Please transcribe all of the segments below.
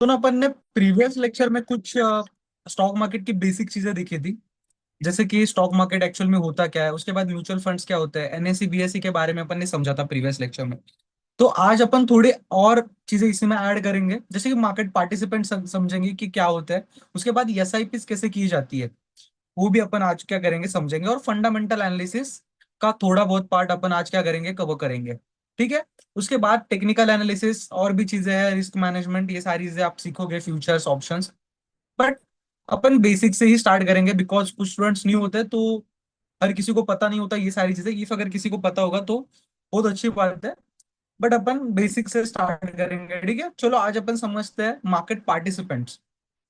तो ना अपन ने प्रीवियस लेक्चर में कुछ स्टॉक मार्केट की बेसिक चीजें देखी थी। जैसे कि स्टॉक मार्केट एक्चुअल में होता क्या है, उसके बाद म्यूचुअल फंड्स क्या होते हैं, एनएससी बीएससी के बारे में अपन ने समझा था प्रीवियस लेक्चर में। तो आज अपन थोड़े और चीजें इसमें ऐड करेंगे, जैसे कि मार्केट पार्टिसिपेंट समझेंगे कि क्या होता है। उसके बाद एसआईपी कैसे की जाती है, वो भी अपन आज क्या करेंगे समझेंगे। और फंडामेंटल एनालिसिस का थोड़ा बहुत पार्ट अपन आज क्या करेंगे, कवर करेंगे। ठीक है। उसके बाद टेक्निकल एनालिसिस और भी चीजें हैं, रिस्क मैनेजमेंट, ये सारी चीजें आप सीखोगे, futures, options. But upon basic से ही स्टार्ट करेंगे, बिकॉज कुछ स्टूडेंट्स न्यू होते हैं, तो हर किसी को पता नहीं होता ये सारी चीजें। इफ अगर किसी को पता होगा तो बहुत अच्छी बात है। बट अपन बेसिक से स्टार्ट करेंगे, ठीक है। चलो आज अपन समझते हैं मार्केट पार्टिसिपेंट्स।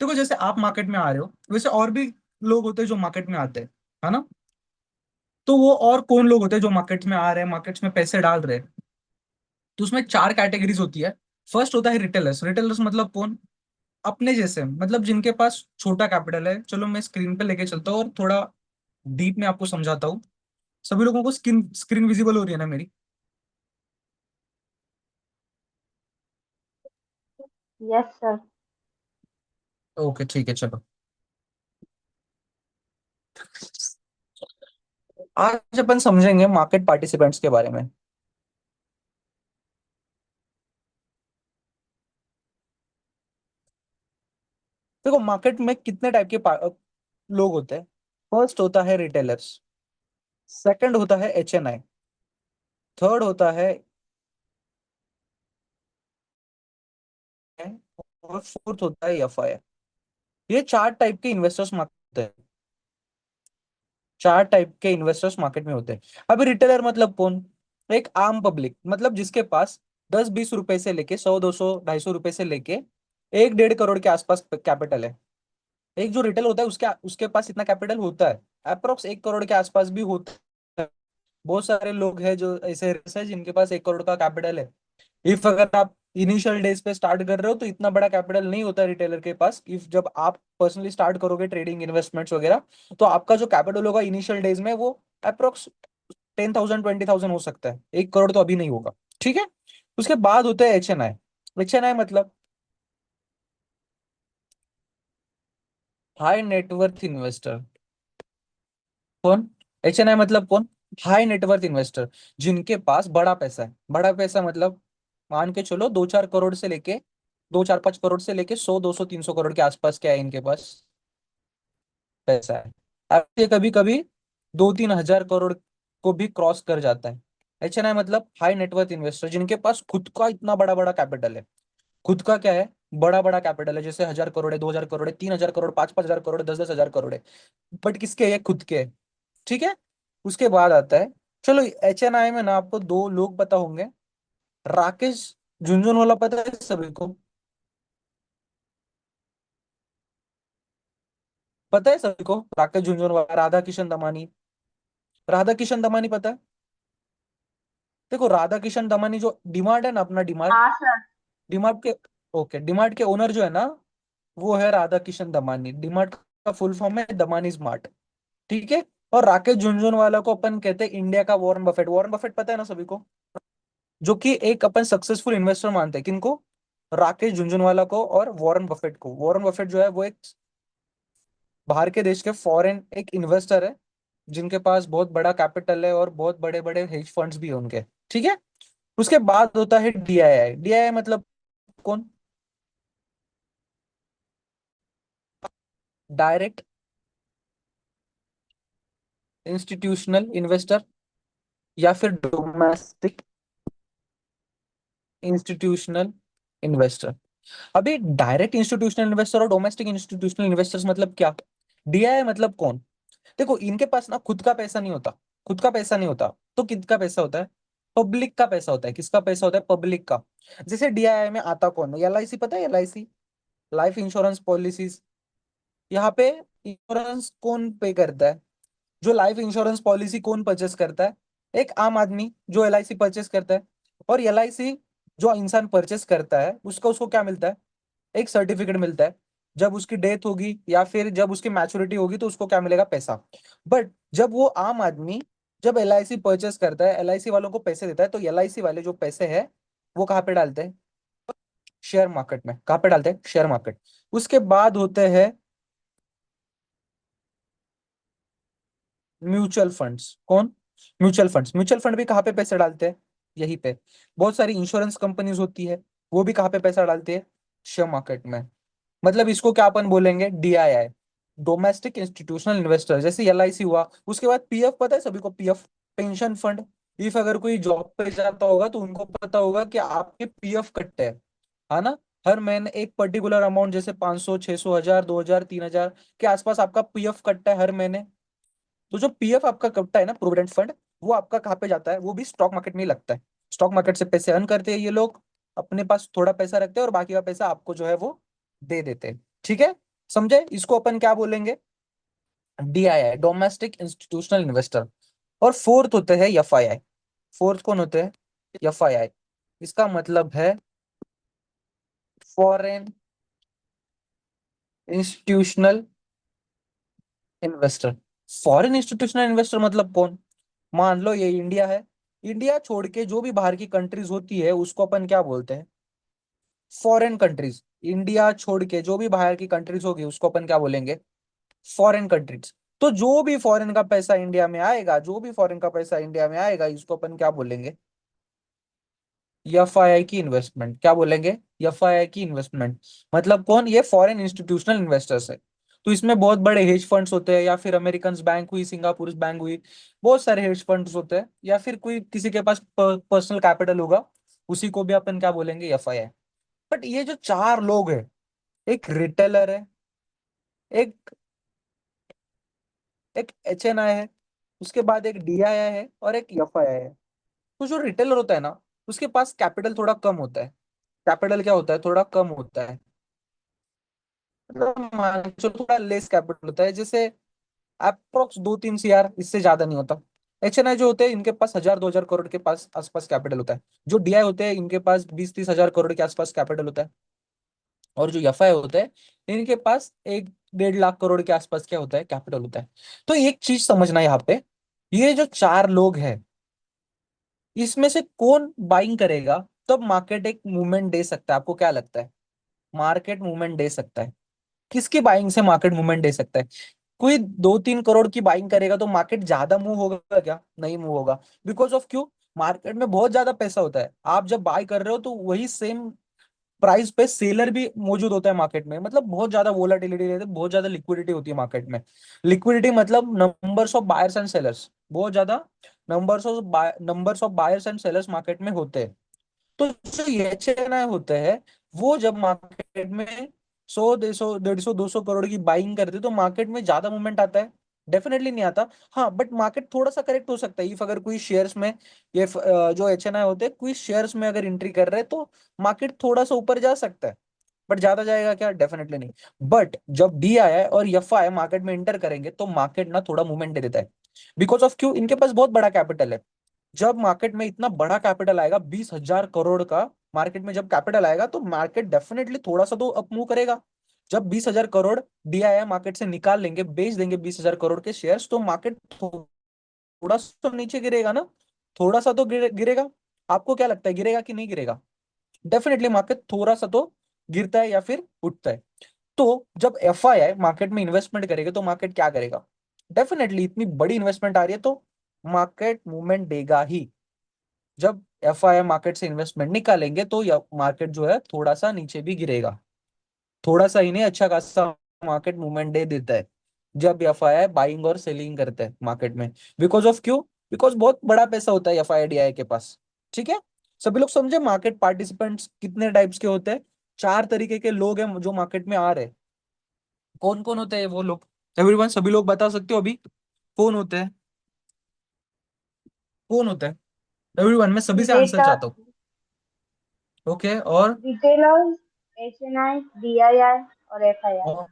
देखो जैसे आप मार्केट में आ रहे हो, वैसे और भी लोग होते हैं जो मार्केट में आते हैं, है ना। तो वो और कौन लोग होते हैं जो मार्केट्स में आ रहे हैं, मार्केट्स में पैसे डाल रहे हैं। तो उसमें चार कैटेगरीज होती है। फर्स्ट होता है रिटेलर्स। रिटेलर्स मतलब कौन? अपने जैसे, मतलब जिनके पास छोटा कैपिटल है। चलो मैं स्क्रीन पे लेके चलता हूँ और थोड़ा डीप में आपको समझाता हूँ। सभी लोगों को स्क्रीन स्क्रीन विजिबल हो रही है ना मेरी? Yes sir. ओके ठीक है, चलो। आज अपन समझेंगे मार्केट पार्टिसिपेंट्स के बारे में। देखो मार्केट में कितने टाइप के लोग होते हैं। फर्स्ट होता है रिटेलर्स। सेकंड होता है एचएनआई। थर्ड होता है, और फोर्थ होता है एफआई। ये चार टाइप के इन्वेस्टर्स मार्केट है। चार टाइप के इन्वेस्टर्स मार्केट में होते हैं। अभी रिटेलर मतलब कौन? एक आम पब्लिक, मतलब जिसके पास 10-20 रुपए से लेके 100, 200, 250 रुपए से लेके 1-1.5 करोड़ के आसपास कैपिटल है। एक जो रिटेल होता है उसके उसके पास इतना कैपिटल होता है। अप्रोक्स 1 करोड़ के आसपास भी होता है। बहुत सारे लोग हैं जो ऐसे हैं जिनके पास 1 करोड़ का कैपिटल है। इफ अगर आप इनिशियल डेज पे स्टार्ट कर रहे हो तो इतना बड़ा कैपिटल नहीं होता रिटेलर के पास। इफ जब आप पर्सनली स्टार्ट करोगे ट्रेडिंग इन्वेस्टमेंट्स वगैरह, तो आपका जो कैपिटल होगा इनिशियल डेज में वो अप्रोक्स 10,000 20,000 हो सकता है। 1 करोड़ तो अभी नहीं होगा। ठीक है। उसके बाद होता है एचएनआई। एचएनआई मतलब हाई नेटवर्थ इन्वेस्टर। कौन? एचएनआई मतलब कौन? हाई नेटवर्थ इन्वेस्टर, जिनके पास बड़ा पैसा है। बड़ा पैसा मतलब मान के चलो 2-4 करोड़ से लेके 2-4-5 करोड़ से लेके 100, 200, 300 करोड़ के आसपास क्या है इनके पास पैसा है। अब ये कभी कभी 2-3 हजार करोड़ को भी क्रॉस कर जाता है। एचएनआई मतलब हाई नेटवर्थ इन्वेस्टर, जिनके पास खुद का इतना बड़ा बड़ा कैपिटल है। खुद का क्या है? बड़ा बड़ा कैपिटल है, जैसे 1,000 करोड़ है, 2,000 करोड़ है, 3,000 करोड़, 5-5 हजार करोड़, 10-10 हजार करोड़ है। बट किसके है? खुद के है। ठीक है। उसके बाद आता है, चलो एचएनआई में ना आपको दो लोग पता होंगे। राकेश झुनझुनवाला पता है सभी को? पता है सभी को राकेश झुनझुनवाला, राधा किशन दमानी। राधा किशन दमानी पता है? देखो राधा किशन दमानी जो डिमार्ट है ना, अपना डिमार्ट, हाँ सर। डिमार्ट के, ओके, डिमार्ट के ओनर जो है ना, वो है राधा किशन दमानी। डिमार्ट का फुल फॉर्म है दमानी स्मार्ट। ठीक है। और राकेश झुनझुनवाला को अपन कहते हैं इंडिया का वॉरेन बफेट। वॉरेन बफेट पता है ना सभी को? जो कि एक अपन सक्सेसफुल इन्वेस्टर मानते हैं किनको? राकेश झुनझुनवाला को और वॉरेन बफेट को। वॉरेन बफेट जो है वो एक बाहर के देश के फॉरेन एक इन्वेस्टर है, जिनके पास बहुत बड़ा कैपिटल है और बहुत बड़े बड़े हेज फंड्स भी है उनके। ठीक है। उसके बाद होता है डीआईआई। डीआईआई मतलब कौन? डायरेक्ट इंस्टीट्यूशनल इन्वेस्टर, या फिर डोमेस्टिक इंस्टीट्यूशनल इन्वेस्टर। अभी डायरेक्ट इंस्टीट्यूशनल इन्वेस्टर और डोमेस्टिक इंस्टीट्यूशनल इन्वेस्टर्स मतलब क्या? डीआईआई मतलब कौन? देखो इनके पास ना खुद का पैसा नहीं होता। खुद का पैसा नहीं होता तो किसका पैसा होता है? पब्लिक का पैसा होता है। किसका पैसा होता है? पब्लिक का। जैसे डीआईआई में आता कौन है? एलआईसी पता है? LIC, life insurance policies. यहाँ पे इंश्योरेंस कौन पे करता है? जो लाइफ इंश्योरेंस पॉलिसी कौन परचेस करता है? एक आम आदमी जो एलआईसी परचेस करता है। और एलआईसी जो इंसान परचेस करता है उसका उसको क्या मिलता है? एक सर्टिफिकेट मिलता है। जब उसकी डेथ होगी या फिर जब उसकी मैच्योरिटी होगी तो उसको क्या मिलेगा? पैसा। बट जब वो आम आदमी जब एलआईसी परचेस करता है, एलआईसी वालों को पैसे देता है, तो एलआईसी वाले जो पैसे है वो कहाँ पे डालते हैं? शेयर मार्केट में। कहाँ पे डालते हैं? Share market. उसके बाद होते हैं म्यूचुअल फंड्स। कौन? Mutual funds. म्यूचुअल फंड भी कहाँ पे पैसे डालते हैं? यहीं पे। बहुत सारी इंश्योरेंस कंपनीज होती है, वो भी कहाँ पे पैसा डालती है? शेयर मार्केट में। मतलब इसको क्या अपन बोलेंगे? DII, domestic institutional investor. जैसे एलआईसी हुआ, उसके बाद पीएफ। पता है सभी को पीएफ? Pension fund. इफ अगर कोई जॉब पे जाता होगा तो उनको पता होगा कि आपके पीएफ कटते हैं, है ना? हर महीने एक पर्टिकुलर अमाउंट, जैसे 500, 600, 1000, 2000, 3000 के आसपास आपका पीएफ कटता है हर महीने। तो जो पीएफ आपका कटता है ना, प्रोविडेंट फंड, वो आपका कहाँ पे जाता है? वो भी स्टॉक मार्केट में ही लगता है। स्टॉक मार्केट से पैसे अर्न करते हैं ये लोग, अपने पास थोड़ा पैसा रखते हैं और बाकी का पैसा आपको जो है वो दे देते हैं। ठीक है? समझे? इसको अपन क्या बोलेंगे? DII, domestic institutional investor. और फोर्थ होते हैं एफआईआई। फोर्थ कौन होते हैं? एफआईआई। इसका मतलब है foreign institutional investor. Foreign institutional investor मतलब कौन? मान लो ये इंडिया है, इंडिया छोड़ के जो भी बाहर की कंट्रीज होती है उसको अपन क्या बोलते हैं? Foreign countries. इंडिया छोड़ के जो भी बाहर की कंट्रीज होगी उसको अपन क्या बोलेंगे? Foreign countries. तो जो भी फॉरेन का पैसा इंडिया में आएगा, जो भी फॉरेन का पैसा इंडिया में आएगा, इसको अपन क्या बोलेंगे? एफआईआई की इन्वेस्टमेंट। क्या बोलेंगे? एफआईआई की इन्वेस्टमेंट। मतलब कौन? ये फॉरेन इंस्टीट्यूशनल इन्वेस्टर्स है। तो इसमें बहुत बड़े हेज फंड्स होते हैं, या फिर अमेरिकन बैंक हुई, सिंगापुर बैंक हुई, बहुत सारे हेज फंड्स होते हैं, या फिर कोई किसी के पास पर्सनल कैपिटल होगा, उसी को भी अपन क्या बोलेंगे? एफआईआई। बट ये जो चार लोग हैं, एक रिटेलर है, एक एक एचएनआई है, उसके बाद एक डीआईआई है और एक एफआईआई है। तो जो रिटेलर होता है ना, उसके पास कैपिटल थोड़ा कम होता है। कैपिटल क्या होता है? थोड़ा कम होता है। मतलब मान के चलो थोड़ा लेस कैपिटल होता है, जैसे अप्रोक्स 2-3 CR, इससे ज्यादा नहीं होता। एचएनआई जो होते हैं इनके पास 1000-2000 करोड़ के पास आसपास कैपिटल होता है। जो डीआई होते हैं इनके पास 20-30 हजार करोड़ के आसपास कैपिटल होता है। और जो एफआई होते हैं इनके पास 1-1.5 लाख करोड़ के आसपास क्या होता है? कैपिटल होता है। तो एक चीज समझना यहाँ पे, ये जो चार लोग हैं, इसमें से कौन बाइंग करेगा तब मार्केट एक मूवमेंट दे सकता है? आपको क्या लगता है? मार्केट मूवमेंट दे सकता है? किसकी बाइंग से मार्केट मूवमेंट दे सकता है? कोई 2-3 करोड़ की बाइंग करेगा तो मार्केट ज्यादा मूव होगा क्या? नहीं मूव होगा। बिकॉज ऑफ क्यों? मार्केट में बहुत ज्यादा पैसा होता है। आप जब बाय कर रहे हो तो वही सेम प्राइस पे सेलर भी मौजूद होता है मार्केट में। मतलब बहुत ज्यादा वोलाटिलिटी रहती है, बहुत ज्यादा लिक्विडिटी होती है मार्केट में। लिक्विडिटी मतलब numbers of buyers and sellers, बहुत ज्यादा numbers of buyers and sellers market में होते हैं। तो जो एचएनआई होते हैं, वो जब मार्केट में 100, 150, 150, 200 करोड़ की बाइंग करते हैं तो मार्केट में ज्यादा मूवमेंट आता है? डेफिनेटली नहीं आता। हाँ, बट मार्केट थोड़ा सा करेक्ट हो सकता है इफ अगर कोई शेयर्स में, जो एचएनआई होते हैं कोई शेयर्स में अगर एंट्री कर रहे हैं तो मार्केट थोड़ा सा ऊपर जा सकता है। बट ज्यादा जाएगा क्या? डेफिनेटली नहीं। बट जब डीआईआई और एफआई मार्केट में एंटर करेंगे तो मार्केट ना थोड़ा मूवमेंट दे देता है। बिकॉज ऑफ क्यों? इनके पास बहुत बड़ा कैपिटल है। जब मार्केट में इतना बड़ा कैपिटल आएगा, 20,000 करोड़ का मार्केट में जब कैपिटल आएगा तो मार्केट डेफिनेटली थोड़ा सा तो अप मूव करेगा। जब 20,000 करोड़ डीआईआई मार्केट से निकाल लेंगे, बेच देंगे 20,000 करोड़ के शेयर्स, तो मार्केट थोड़ा सा तो नीचे गिरेगा ना। थोड़ा सा तो गिरेगा। आपको क्या लगता है, गिरेगा कि नहीं गिरेगा? डेफिनेटली मार्केट थोड़ा सा तो गिरता है या फिर उठता है। तो जब एफआईआई मार्केट में इन्वेस्टमेंट करेगा तो मार्केट क्या करेगा? डेफिनेटली इतनी बड़ी इन्वेस्टमेंट आ रही है तो मार्केट मूवमेंट देगा ही। जब एफआईआई मार्केट से इन्वेस्टमेंट निकालेंगे तो मार्केट जो है थोड़ा सा नीचे भी गिरेगा। थोड़ा सा ही नहीं, अच्छा खासा मार्केट मूवमेंट दे देता है जब एफआईआई बाइंग और सेलिंग करते हैं मार्केट में। बिकॉज ऑफ क्यों? बिकॉज बहुत बड़ा पैसा होता है एफआईआई डीआई के पास। ठीक है? सभी लोग समझे मार्केट पार्टिसिपेंट्स कितने टाइप्स के होते हैं? चार तरीके के लोग हैं जो मार्केट में आ रहे हैं। कौन कौन होते हैं वो लोग? एवरीवन, सभी लोग बता सकते हो अभी? कौन होते हैं? कौन होते हैं? एवरीवन, मैं सभी से आंसर रिटेलर, चाहता हूँ। ओके, और रिटेलर, एचएनआई, डीआईआई और एफआईआई। और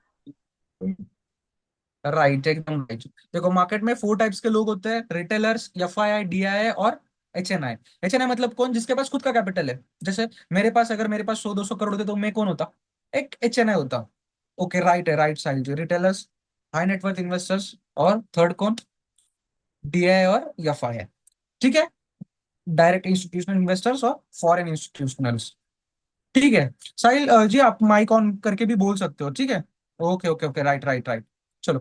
राइट, एकदम राइट। देखो मार्केट में 4 टाइप्स के लोग होते हैं: रिटेलर्स, एफआईआई, डीआईआई और एचएनआई। एचएनआई मतलब कौन? जिसके पास खुद का कैपिटल है। जैसे मेरे पास, अगर मेरे पास 100-200 करोड़ होते तो मैं कौन होता? एक एचएनआई होता। ओके, राइट है, right side. Retailers, high net worth investors, और थर्ड कौन? डीआईआई और एफआईआई। ठीक है? डायरेक्ट इंस्टीट्यूशनल इन्वेस्टर्स और फॉरेन इंस्टीट्यूशनल्स। ठीक है साहिल जी, आप माइक ऑन करके भी बोल सकते हो, ठीक है। Okay okay okay, right right right. चलो,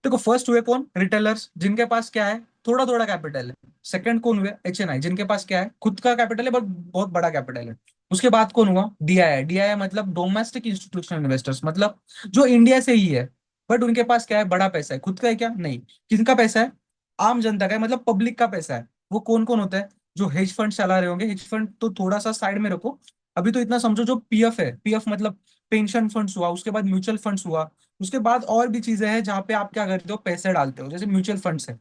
देखो फर्स्ट हुए कौन, रिटेलर्स, जिनके पास क्या है, थोड़ा थोड़ा कैपिटल है। सेकंड कौन हुए, एचएनआई, जिनके पास क्या है, खुद का कैपिटल है बट बहुत बड़ा कैपिटल है। उसके बाद कौन हुआ, डीआईआई। डीआईआई मतलब डोमेस्टिक इंस्टीट्यूशनल इन्वेस्टर्स, मतलब जो इंडिया से ही है बट उनके पास क्या है, बड़ा पैसा है। खुद का है क्या, नहीं। किसका पैसा है, आम जनता का है, मतलब पब्लिक का पैसा है। वो कौन कौन होता है, जो हेज फंड चला रहे होंगे। हेज फंड तो थोड़ा सा साइड में रखो, अभी तो इतना समझो, जो पीएफ है, पीएफ मतलब पेंशन फंड्स हुआ, उसके बाद म्यूचुअल फंड्स हुआ, उसके बाद और भी चीजें हैं जहां पे आप क्या करते हो, पैसे डालते हो, जैसे म्यूचुअल फंड्स है,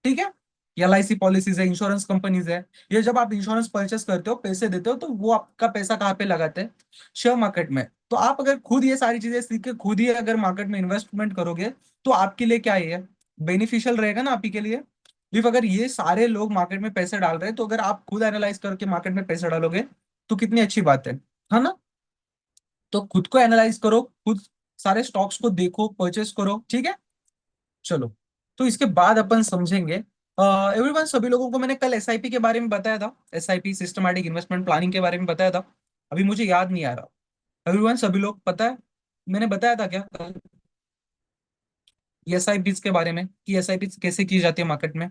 ठीक है। एलआईसी पॉलिसीज है, इंश्योरेंस कंपनीज है। ये जब आप इंश्योरेंस परचेस करते हो, पैसे देते हो, तो वो आपका पैसा कहाँ पे लगाते हैं, शेयर मार्केट में। तो आप अगर खुद ये सारी चीजें सीख के खुद ही अगर मार्केट में इन्वेस्टमेंट करोगे, तो आपके लिए क्या है, बेनिफिशियल रहेगा ना आपके लिए। इफ अगर ये सारे लोग मार्केट में पैसे डाल रहे हैं, तो अगर आप खुद एनालाइज करके मार्केट में पैसे डालोगे, तो कितनी अच्छी बात है ना। तो खुद को एनालाइज करो, खुद सारे स्टॉक्स को देखो, परचेस करो, ठीक है। चलो, तो इसके बाद अपन समझेंगे एवरीवन, सभी लोगों को मैंने कल एसआईपी के बारे में बताया था, एसआईपी सिस्टमैटिक इन्वेस्टमेंट प्लानिंग के बारे में बताया था। अभी मुझे याद नहीं आ रहा, एवरीवन सभी लोग पता है मैंने बताया था क्या कल एसआईपी के बारे में, कि एसआईपी कैसे की जाती है मार्केट में।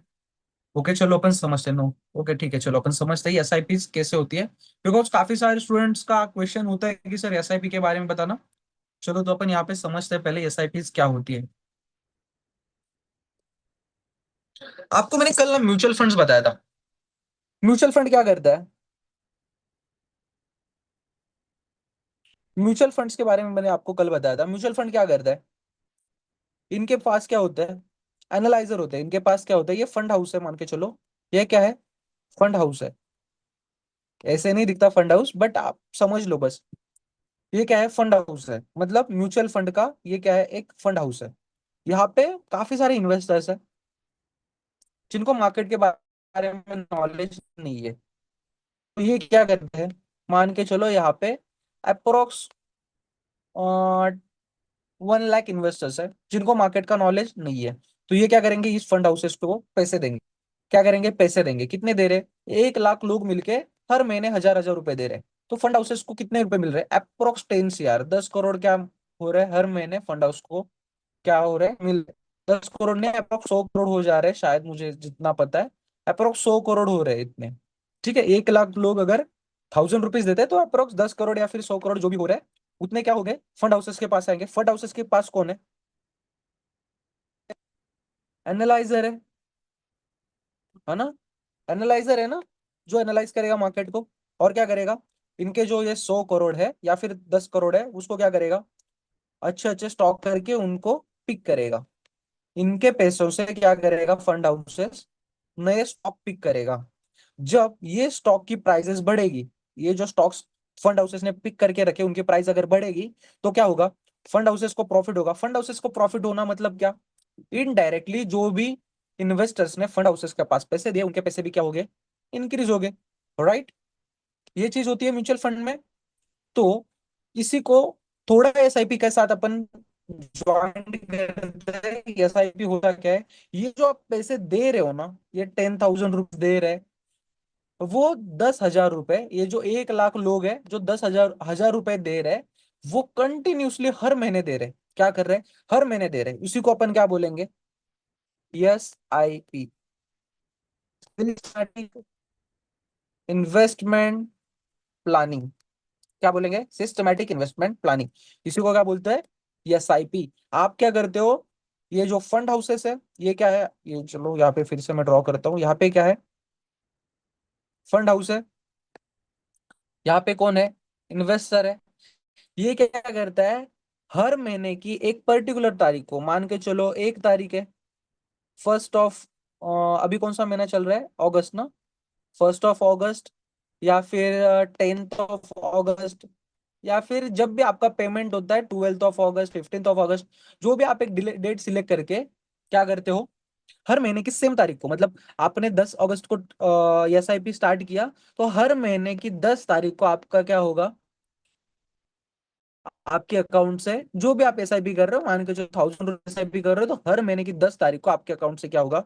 ओके चलो अपन समझते हैं, नो ओके ठीक है, चलो अपन समझते हैं एसआईपी कैसे होती है, बिकॉज काफी सारे स्टूडेंट्स का क्वेश्चन होता है कि सर एसआईपी के बारे में बताना। चलो तो अपन यहाँ पे समझते हैं पहले एसआईपी क्या होती है। आपको मैंने कल ना म्यूचुअल फंड्स बताया था। म्यूचुअल फंड क्या करता है, म्यूचुअल फंड्स के बारे में मैंने आपको कल बताया था। म्यूचुअल फंड क्या करता है, इनके पास क्या होता है, एनालाइजर होते हैं। इनके पास क्या होता है, ये फंड हाउस है मान के चलो। ये क्या है, फंड हाउस है। ऐसे नहीं दिखता फंड हाउस, बट आप समझ लो बस। ये क्या है, फंड हाउस है, मतलब म्यूचुअल फंड का ये क्या है, एक फंड हाउस है। यहाँ पे काफी सारे इन्वेस्टर्स है, जिनको मार्केट के बारे में नॉलेज नहीं है। तो ये क्या करते हैं, मान के चलो यहाँ पे अप्रोक्स 1 लाख इन्वेस्टर्स है, जिनको मार्केट का नॉलेज नहीं है। तो ये क्या करेंगे, इस फंड हाउसेस को पैसे देंगे। क्या करेंगे, पैसे देंगे। कितने दे रहे, 1 लाख लोग मिलके हर महीने हजार हजार रुपए दे रहे। तो फंड हाउसेस को कितने रुपए मिल रहे, अप्रोक्स 10 CR, 10 करोड़ क्या हो रहा है हर महीने फंड हाउस को, क्या हो रहा है, मिल रहे। 10 करोड़ ने अप्रोक्स 100 करोड़ हो जा रहे हैं, शायद मुझे जितना पता है अप्रोक्स 100 करोड़ हो रहे हैं इतने। ठीक है, 1 लाख लोग अगर 1000 रुपीज देते हैं, तो अप्रोक्स 10 करोड़ या फिर 100 करोड़ जो भी हो रहा है, उतने क्या हो गए, फंड हाउसेस के पास आएंगे। फंड हाउसेस के पास कौन है, एनालाइजर है ना। एनालाइजर है ना, जो एनालाइज करेगा मार्केट को। और क्या करेगा, इनके जो ये 100 करोड़ है या फिर 10 करोड़ है, उसको क्या करेगा, अच्छे अच्छे स्टॉक करके उनको पिक करेगा। इनके पैसों से क्या करेगा, फंड हाउसेस नए स्टॉक पिक करेगा। जब ये स्टॉक की प्राइसेस बढ़ेगी, ये जो स्टॉक्स फंड हाउसेस ने पिक करके रखे, उनकी प्राइस अगर बढ़ेगी, तो क्या होगा, फंड हाउसेस को प्रॉफिट होगा। फंड हाउसेस को प्रॉफिट होना मतलब क्या, इनडायरेक्टली जो भी इन्वेस्टर्स ने फंड हाउसेस के पास पैसे दिए, उनके पैसे भी क्या हो गए, इंक्रीज हो गए। राइट, ये चीज होती है म्यूचुअल फंड में। तो इसी को थोड़ा एसआईपी के साथ अपन ज्वाइन करते हैं। एसआईपी होता क्या है, ये जो आप पैसे दे रहे हो ना, ये 10,000 रुपये दे रहे हैं, वो 10,000 रुपए, ये जो 1 लाख लोग हैं जो 10,000 हजार रुपए दे रहे हैं, वो कंटिन्यूसली हर महीने दे रहे हैं। क्या कर रहे हैं, हर महीने दे रहे हैं। इसी को अपन क्या बोलेंगे, SIP, सिस्टमैटिक इन्वेस्टमेंट प्लानिंग। क्या बोलेंगे, सिस्टमैटिक इन्वेस्टमेंट प्लानिंग। इसी को क्या बोलते हैं, SIP। आप क्या करते हो, ये जो फंड हाउसेस है, ये क्या है, ये चलो यहाँ पे फिर से मैं ड्रॉ करता हूँ। यहाँ पे क्या है, फंड हाउस है। यहाँ पे कौन है, इन्वेस्टर है। ये क्या करता है, हर महीने की एक पर्टिकुलर तारीख को, मान के चलो 1 तारीख है, 1 ऑफ, अभी कौन सा महीना चल रहा है, अगस्त ना, 1 ऑफ अगस्त, या फिर 10th ऑफ अगस्त, या फिर जब भी आपका पेमेंट होता है, 12th of August, 15th of अगस्त, जो भी आप एक डेट सिलेक्ट करके क्या करते हो, हर महीने की सेम तारीख को, मतलब आपने 10 अगस्त को SIP स्टार्ट किया, तो हर महीने की 10 तारीख को आपका क्या होगा, आपके अकाउंट से जो भी आप SIP कर रहे हो, मान के जो 1,000 रुपये SIP कर रहे हो, तो हर महीने की 10 तारीख को आपके अकाउंट से क्या होगा,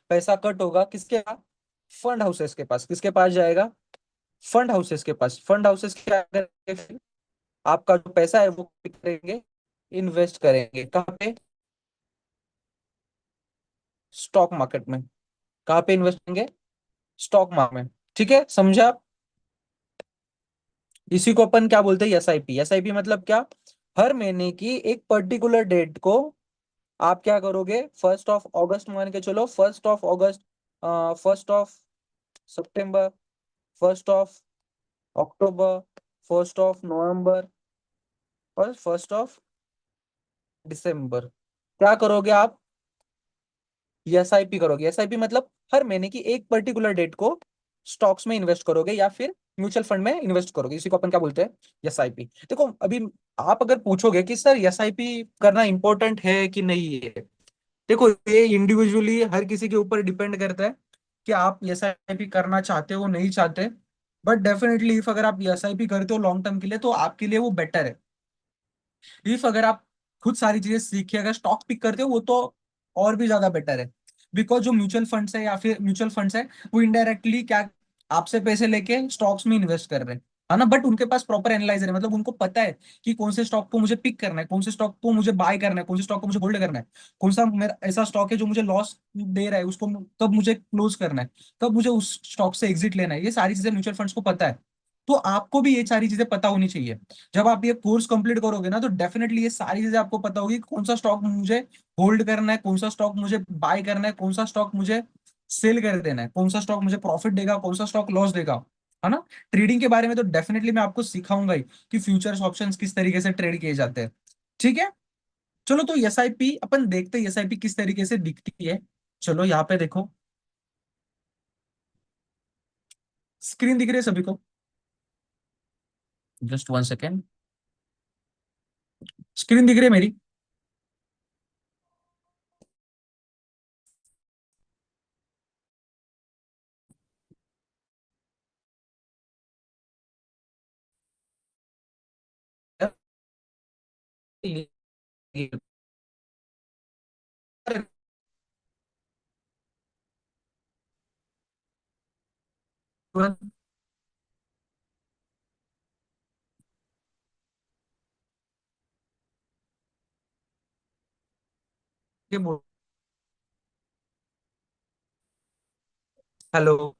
पैसा कट होगा। किसके पास, फंड हाउसेस के पास। किसके पास जाएगा, फंड हाउसेस के पास। फंड हाउसेस क्या करेंगे फिर, आपका जो पैसा है वो करेंगे, इन्वेस्ट करेंगे कहाँ पे, स्टॉक मार्केट में। कहाँ पे इन्वेस्ट करेंगे, स्टॉक मार्केट में। ठीक है, समझा आप? इसी को अपन क्या बोलते हैं, एसआईपी। एसआईपी मतलब क्या, हर महीने की एक पर्टिकुलर डेट को आप क्या करोगे, 1 ऑफ अगस्त मान के चलो, 1 of August, 1 of September, 1 of October, 1 of November और 1 ऑफ दिसंबर। क्या करोगे आप, एसआईपी करोगे। एसआईपी मतलब हर महीने की एक पर्टिकुलर डेट को स्टॉक्स में इन्वेस्ट करोगे या फिर म्यूचुअल फंड में इन्वेस्ट करोगे, इसी को अपन क्या बोलते हैं, एसआईपी। देखो अभी आप अगर पूछोगे कि सर एसआईपी करना इंपॉर्टेंट है कि नहीं है, देखो ये इंडिविजुअली हर किसी के ऊपर डिपेंड करता है कि आप एसआईपी करना चाहते हो नहीं चाहते। बट डेफिनेटली इफ अगर आप एसआईपी करते हो लॉन्ग टर्म के लिए तो आपके लिए वो बेटर है। इफ अगर आप खुद सारी चीजें सीख के अगर स्टॉक पिक करते हो वो तो और भी ज्यादा बेटर है। बिकॉज जो म्यूचुअल फंड्स है या फिर म्यूचुअल फंड्स है वो इनडायरेक्टली क्या, आपसे पैसे लेके स्टॉक्स में इन्वेस्ट कर रहे हैं, है ना। बट उनके पास प्रॉपर एनालाइजर है, मतलब उनको पता है कि कौन से स्टॉक को मुझे पिक करना है, कौन से स्टॉक को मुझे बाय करना है, कौन से स्टॉक को मुझे होल्ड करना है, कौन सा मेरा ऐसा स्टॉक है जो मुझे लॉस दे रहा है, उसको कब मुझे क्लोज करना है, कब मुझे उस स्टॉक से एग्जिट लेना है। ये सारी चीजें म्यूचुअल फंड्स को पता है। तो आपको भी ये सारी चीजें पता होनी चाहिए। जब आप ये कोर्स कंप्लीट करोगे ना तो डेफिनेटली ये सारी चीजें आपको पता होगी कि कौन सा स्टॉक मुझे होल्ड करना है, कौन सा स्टॉक मुझे बाय करना है, कौन सा स्टॉक मुझे सेल कर देना है, कौन सा स्टॉक मुझे प्रॉफिट देगा, कौन सा स्टॉक लॉस देगा, है ना। ट्रेडिंग के बारे में तो डेफिनेटली मैं आपको सिखाऊंगा ही कि फ्यूचर्स ऑप्शंस किस तरीके से ट्रेड किए जाते हैं। ठीक है, चलो तो एसआईपी अपन देखते हैं एसआईपी किस तरीके से दिखती है। चलो यहाँ पे देखो, स्क्रीन दिख रही है सभी को, जस्ट 1 सेकेंड, स्क्रीन दिख रही है मेरी? हेलो,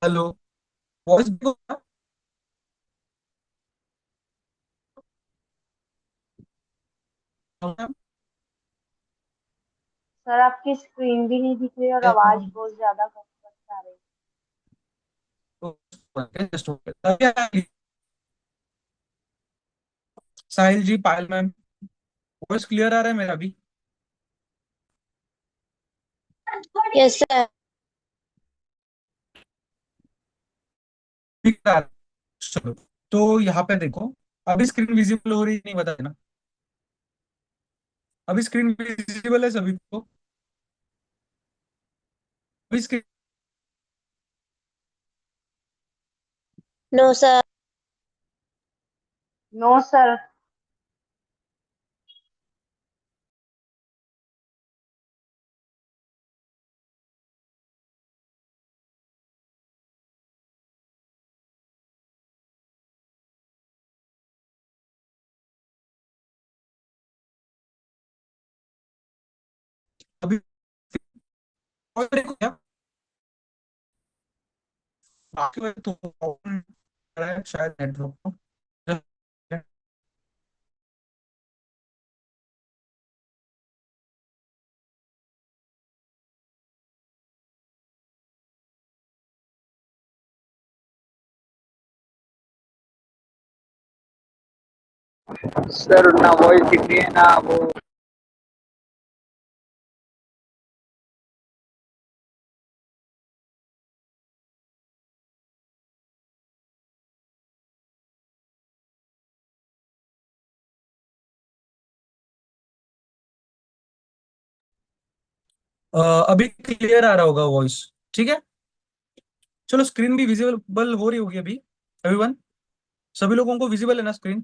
हेलो, वॉइस सर आपकी स्क्रीन भी नहीं दिख रही और आवाज बहुत ज्यादा कम कम आ रही है। Sahil ji, Payal ma'am, voice clear आ रहा है मेरा भी? Yes sir. ठीक आ रहा है। चलो, तो यहाँ पे देखो, अभी स्क्रीन विजिबल हो रही है, नहीं बता देना। अभी स्क्रीन विजिबल है सभी को? अभी screen, no sir. No sir. अभी और देखो क्या, आपकी वजह तो open है शायद नेटवर्क को। सर ना वॉइस दिख रही है ना वो। अभी क्लियर आ रहा होगा वॉइस, ठीक है। चलो स्क्रीन भी विजिबल हो रही होगी अभी, एवरीवन, सभी लोगों को विजिबल है ना स्क्रीन?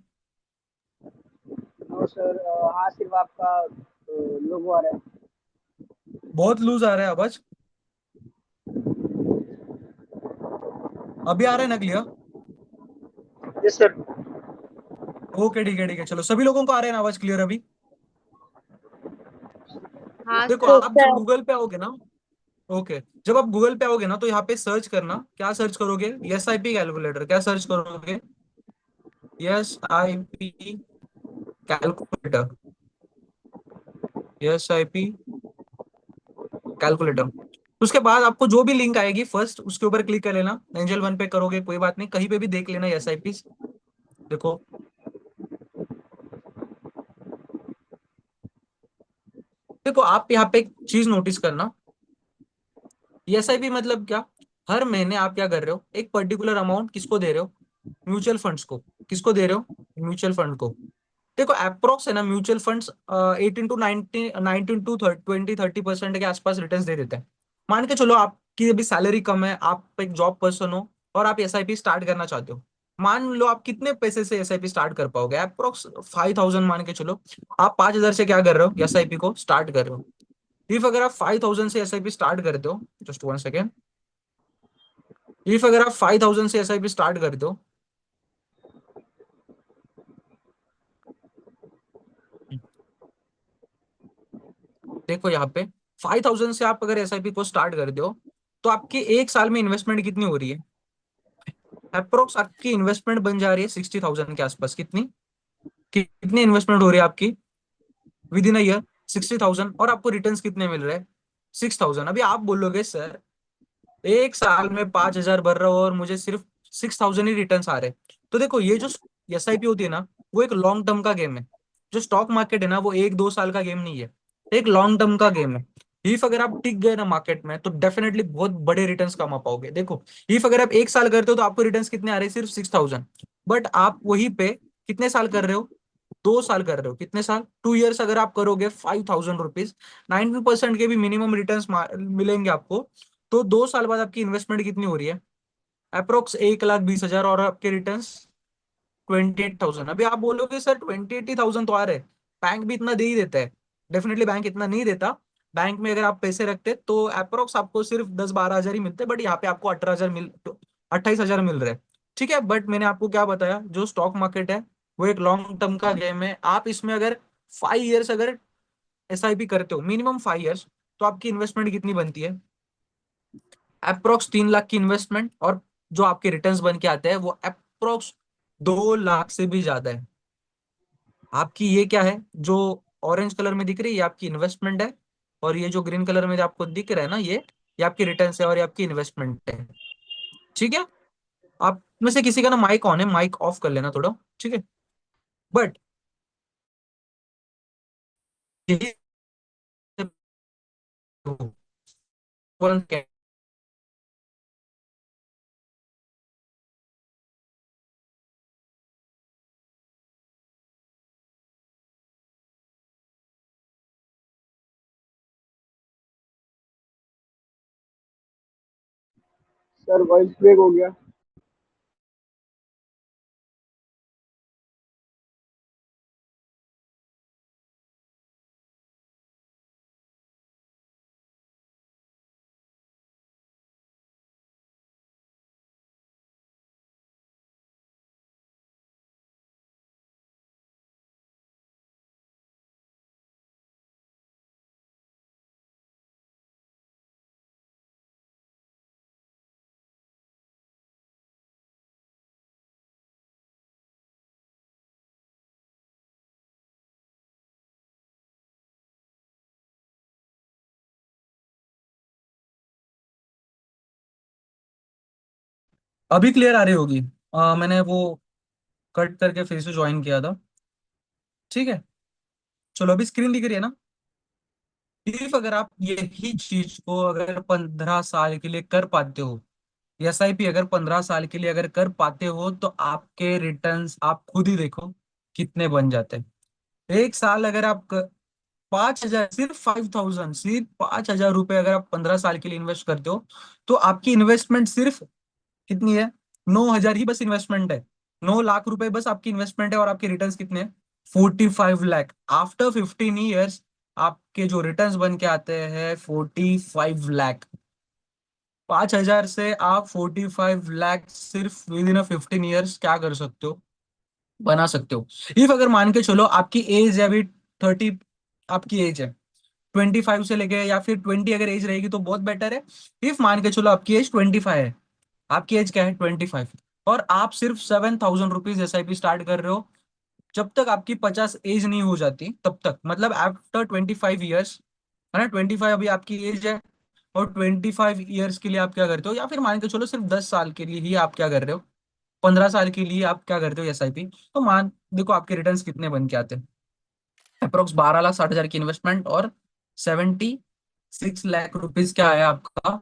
नो सर, हाँ सिर्फ आपका लोगो आ रहा है। बहुत लूज आ रहा है आवाज। अभी आ रहा है ना क्लियर? Yes sir. ओके ठीक है ठीक है, चलो सभी लोगों को आ रहा है ना आवाज क्लियर अभी? हाँ देखो सर। आप जब गूगल पे आओगे ना, ओके, जब आप गूगल पे आओगे ना तो यहाँ पे सर्च करना, क्या सर्च करोगे? SIP calculator. क्या सर्च करोगे? SIP calculator. SIP calculator. उसके बाद आपको जो भी लिंक आएगी फर्स्ट उसके ऊपर क्लिक कर लेना। एंजल वन पे करोगे कोई बात नहीं, कहीं पे भी देख लेना SIP। देखो देखो आप यहाँ पे एक चीज नोटिस करना, SIP मतलब क्या? हर महीने आप क्या कर रहे हो, एक पर्टिकुलर अमाउंट किसको दे रहे हो? म्यूचुअल फंड्स को। किसको दे रहे हो? म्यूचुअल फंड को। देखो अप्रोक्स है ना, म्यूचुअल फंड्स 18 to 19 19 to 20 30% के आसपास रिटर्न दे देते हैं। मान के चलो आपकी अभी सैलरी कम है, आप एक जॉब पर्सन हो और आप SIP स्टार्ट करना चाहते हो। मान लो आप कितने पैसे से SIP स्टार्ट कर पाओगे? अप्रोक्स 5,000 मान के चलो। आप 5,000 से क्या कर रहे हो, SIP को स्टार्ट कर रहे हो। इफ अगर आप 5,000 से SIP स्टार्ट करते हो, जस्ट 1 सेकेंड, इफ अगर आप 5,000 से SIP स्टार्ट करते हो, देखो यहाँ पे 5,000 से आप अगर SIP को स्टार्ट करते हो तो आपकी एक साल में इन्वेस्टमेंट कितनी हो रही है? अप्रोक्स आपकी इन्वेस्टमेंट बन जा रही है 60,000 के आसपास। कितनी कितनी इन्वेस्टमेंट हो रही है आपकी विद इन अ ईयर? 60,000। और आपको रिटर्न्स कितने मिल रहे हैं? 6,000। अभी आप बोलोगे सर एक साल में 5,000 भर रहा हो और मुझे सिर्फ 6,000 ही रिटर्न आ रहे हैं। तो देखो ये जो SIP होती है ना, वो एक लॉन्ग टर्म का गेम है। जो स्टॉक मार्केट है ना, वो 1 2 साल का गेम नहीं है, एक लॉन्ग टर्म का गेम है। इफ अगर आप टिक गए ना मार्केट में तो डेफिनेटली बहुत बड़े रिटर्न्स कमा पाओगे। देखो इफ अगर आप एक साल करते हो तो आपको रिटर्न्स कितने आ रहे हैं? सिर्फ 6,000। बट आप वहीं पे कितने साल कर रहे हो? 2 साल कर रहे हो। कितने साल? 2 ईयर्स अगर आप करोगे 5,000 रुपीज, 19% के भी मिनिमम रिटर्न्स मिलेंगे आपको। तो 2 साल बाद आपकी इन्वेस्टमेंट कितनी हो रही है? अप्रोक्स 1,20,000। और आपके रिटर्न्स 28,000। अभी आप बोलोगे सर 28,000 तो आ रहे, बैंक भी इतना दे ही देता है। डेफिनेटली बैंक इतना नहीं देता। बैंक में अगर आप पैसे रखते तो अप्रोक्स आपको सिर्फ 10 12 हजार ही मिलते, बट यहाँ पे आपको 18,000 28,000 मिल रहे हैं। ठीक है, बट मैंने आपको क्या बताया, जो स्टॉक मार्केट है वो एक लॉन्ग टर्म का गेम है। आप इसमें अगर 5 ईयर्स अगर SIP करते हो, मिनिमम 5 ईयर्स, तो आपकी इन्वेस्टमेंट कितनी बनती है? अप्रोक्स 3 लाख की इन्वेस्टमेंट। और जो आपके रिटर्न्स बन के आते हैं वो अप्रोक्स 2 लाख से भी ज्यादा है। आपकी ये क्या है जो ऑरेंज कलर में दिख रही है, ये आपकी इन्वेस्टमेंट है। और ये जो ग्रीन कलर में आपको दिख रहा है ना, ये आपकी रिटर्न्स है और ये आपकी इन्वेस्टमेंट है। ठीक है, आप में से किसी का ना माइक ऑन है, माइक ऑफ कर लेना थोड़ा। ठीक है, बट यही सर वॉइस ब्रेक हो गया। अभी क्लियर आ रही होगी। मैंने वो कट करके फिर से ज्वाइन किया था। ठीक है, चलो अभी स्क्रीन दिख रही है ना? इफ अगर आप यही चीज को अगर 15 साल के लिए कर पाते हो, SIP अगर 15 साल के लिए अगर कर पाते हो, तो आपके रिटर्न्स आप खुद ही देखो कितने बन जाते हैं। एक साल अगर आप 5,000, सिर्फ 5,000, सिर्फ 5,000 रुपए अगर आप 15 साल के लिए इन्वेस्ट करते हो, तो आपकी इन्वेस्टमेंट सिर्फ कितनी है? 9,000 ही बस इन्वेस्टमेंट है। 9 लाख रुपए बस आपकी इन्वेस्टमेंट है और आपके रिटर्न्स कितने हैं? 45 लाख। आफ्टर 15 ईयर्स आपके जो रिटर्न्स बन के आते हैं 45 लाख। 5,000 से आप 45 लाख सिर्फ विद इन 15 ईयर्स क्या कर सकते हो, बना सकते हो। इफ अगर मान के चलो आपकी एज है अभी 30, आपकी एज है 25 से लेके या फिर 20 अगर एज रहेगी तो बहुत बेटर है। इफ मान के चलो आपकी एज 25 है, आपकी एज क्या है 25, और आप सिर्फ 7,000 रुपीज SIP स्टार्ट कर रहे हो, जब तक आपकी 50 एज नहीं हो जाती तब तक, मतलब आफ्टर 25 ईयर्स, है ना, 25 अभी आपकी एज है, और 25 ईयर्स के लिए आप क्या करते हो, या फिर मान के चलो सिर्फ 10 साल के लिए ही आप क्या कर रहे हो, 15 साल के लिए आप क्या करते हो SIP, तो मान देखो आपके रिटर्न्स कितने बन के आते हैं। अप्रोक्स 12,60,000 की इन्वेस्टमेंट और 76 लाख रुपीज क्या है आपका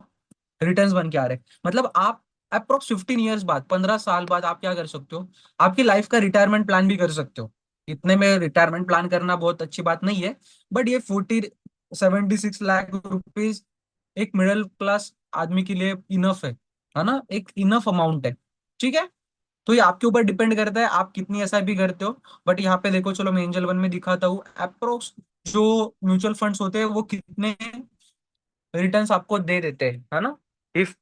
रिटर्न्स बन के आ रहे हैं। मतलब आप अप्रोक्स 15 ईयर्स बाद, 15 साल बाद आप क्या कर सकते हो, आपकी लाइफ का रिटायरमेंट प्लान भी कर सकते हो। इतने में रिटायरमेंट प्लान करना बहुत अच्छी बात नहीं है, बट ये 76 लाख रुपीज एक मिडिल क्लास आदमी के लिए इनफ है ना, एक इनफ अमाउंट है। ठीक है, तो ये आपके ऊपर डिपेंड करता है आप कितनी SIP करते हो। बट यहाँ पे देखो, चलो मैं एंजल वन में दिखाता हूँ अप्रोक्स जो म्यूचुअल फंड्स होते हैं वो कितने रिटर्न्स आपको दे देते हैं, है ना। इफ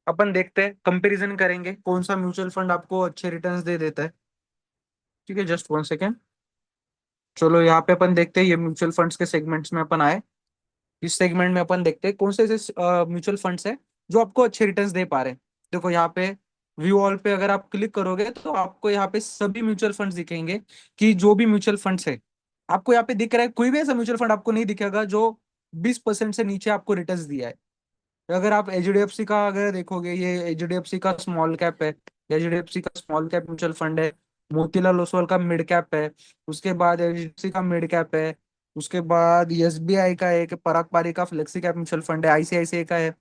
अपन देखते हैं, कंपैरिजन करेंगे कौन सा म्यूचुअल फंड आपको अच्छे रिटर्न्स दे देता है। ठीक है, जस्ट 1 सेकेंड। चलो यहाँ पे अपन देखते हैं, ये म्यूचुअल फंड्स के सेगमेंट्स में अपन आए। इस सेगमेंट में अपन देखते हैं कौन से ऐसे म्यूचुअल फंड्स है जो आपको अच्छे रिटर्न्स दे पा रहे हैं। देखो यहाँ पे व्यू ऑल पे अगर आप क्लिक करोगे तो आपको यहाँ पे सभी म्यूचुअल फंड्स दिखेंगे, कि जो भी म्यूचुअल फंड्स है आपको यहाँ पे दिख रहा है, कोई भी ऐसा म्यूचुअल फंड आपको नहीं दिखेगा जो 20% से नीचे आपको रिटर्न्स दिया है। अगर आप HDFC का अगर देखोगे, ये HDFC का स्मॉल कैप है, HDFC का स्मॉल कैप म्यूचुअल फंड है। मोतीलाल ओसवाल का मिड कैप है, उसके बाद HDFC का मिड कैप है, उसके बाद SBI का एक पराग पारी का फ्लेक्सी कैप म्यूचुअल फंड है, ICICI का है।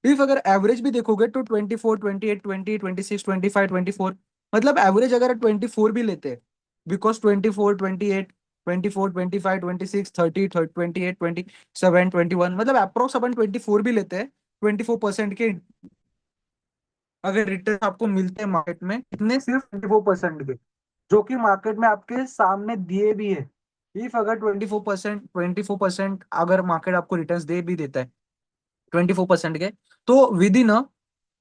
इफ अगर एवरेज भी देखोगे तो 24, 28, 20, 26, 25, 24, मतलब एवरेज अगर 24 भी लेते हैं, बिकॉज 24, 28, 24, 25, 26, 30, 28, 27, 21, मतलब अप्रोक्स अपन 24 भी लेते हैं, 24% के अगर रिटर्न आपको मिलते हैं मार्केट में, इतने सिर्फ 24% के, जो कि मार्केट में आपके सामने दिए भी है। इफ अगर 24% अगर मार्केट आपको रिटर्न दे भी देता है 24% के, तो with in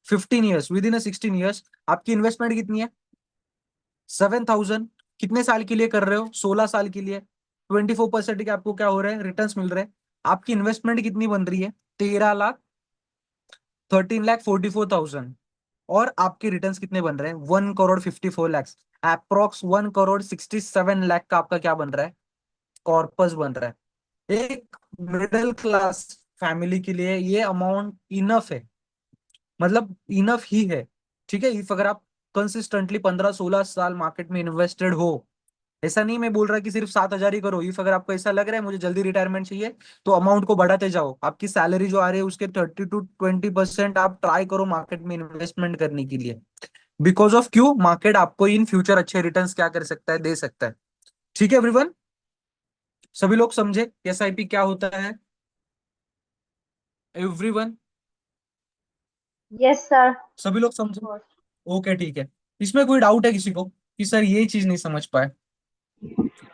15 years, with in 16 years आपकी इन्वेस्टमेंट कितनी है, 7,000। कितने साल के लिए कर रहे हो, 16 साल के लिए। 24% के आपको क्या हो रहा है, रिटर्न्स मिल रहे हैं। आपकी इन्वेस्टमेंट कितनी बन रही है, 13 लाख, 13,44,000। और आपके रिटर्न्स कितने बन रहे हैं, 1,54,00,000। अप्रोक्स 1,67,00,000 का आपका क्या बन रहा है, कॉर्पस बन रहा है। एक मिडिल क्लास फैमिली के लिए ये अमाउंट इनफ है, मतलब इनफ ही है। ठीक है, इफ अगर आप कंसिस्टेंटली 15-16 साल मार्केट में इन्वेस्टेड हो, ऐसा नहीं मैं बोल रहा कि सिर्फ 7,000 ही करो। इफ अगर आपको ऐसा लग रहा है मुझे जल्दी रिटायरमेंट चाहिए, तो अमाउंट को बढ़ाते जाओ। आपकी सैलरी जो आ रही है उसके 30-20% आप ट्राई करो मार्केट में इन्वेस्टमेंट करने के लिए, बिकॉज ऑफ क्यों, मार्केट आपको इन फ्यूचर अच्छे रिटर्न्स क्या कर सकता है, दे सकता है। ठीक है एवरीवन, सभी लोग समझे SIP क्या होता है, एवरीवन, यस सर। सभी लोग समझे। ओके ठीक है, इसमें कोई डाउट है किसी को कि सर ये चीज नहीं समझ पाए,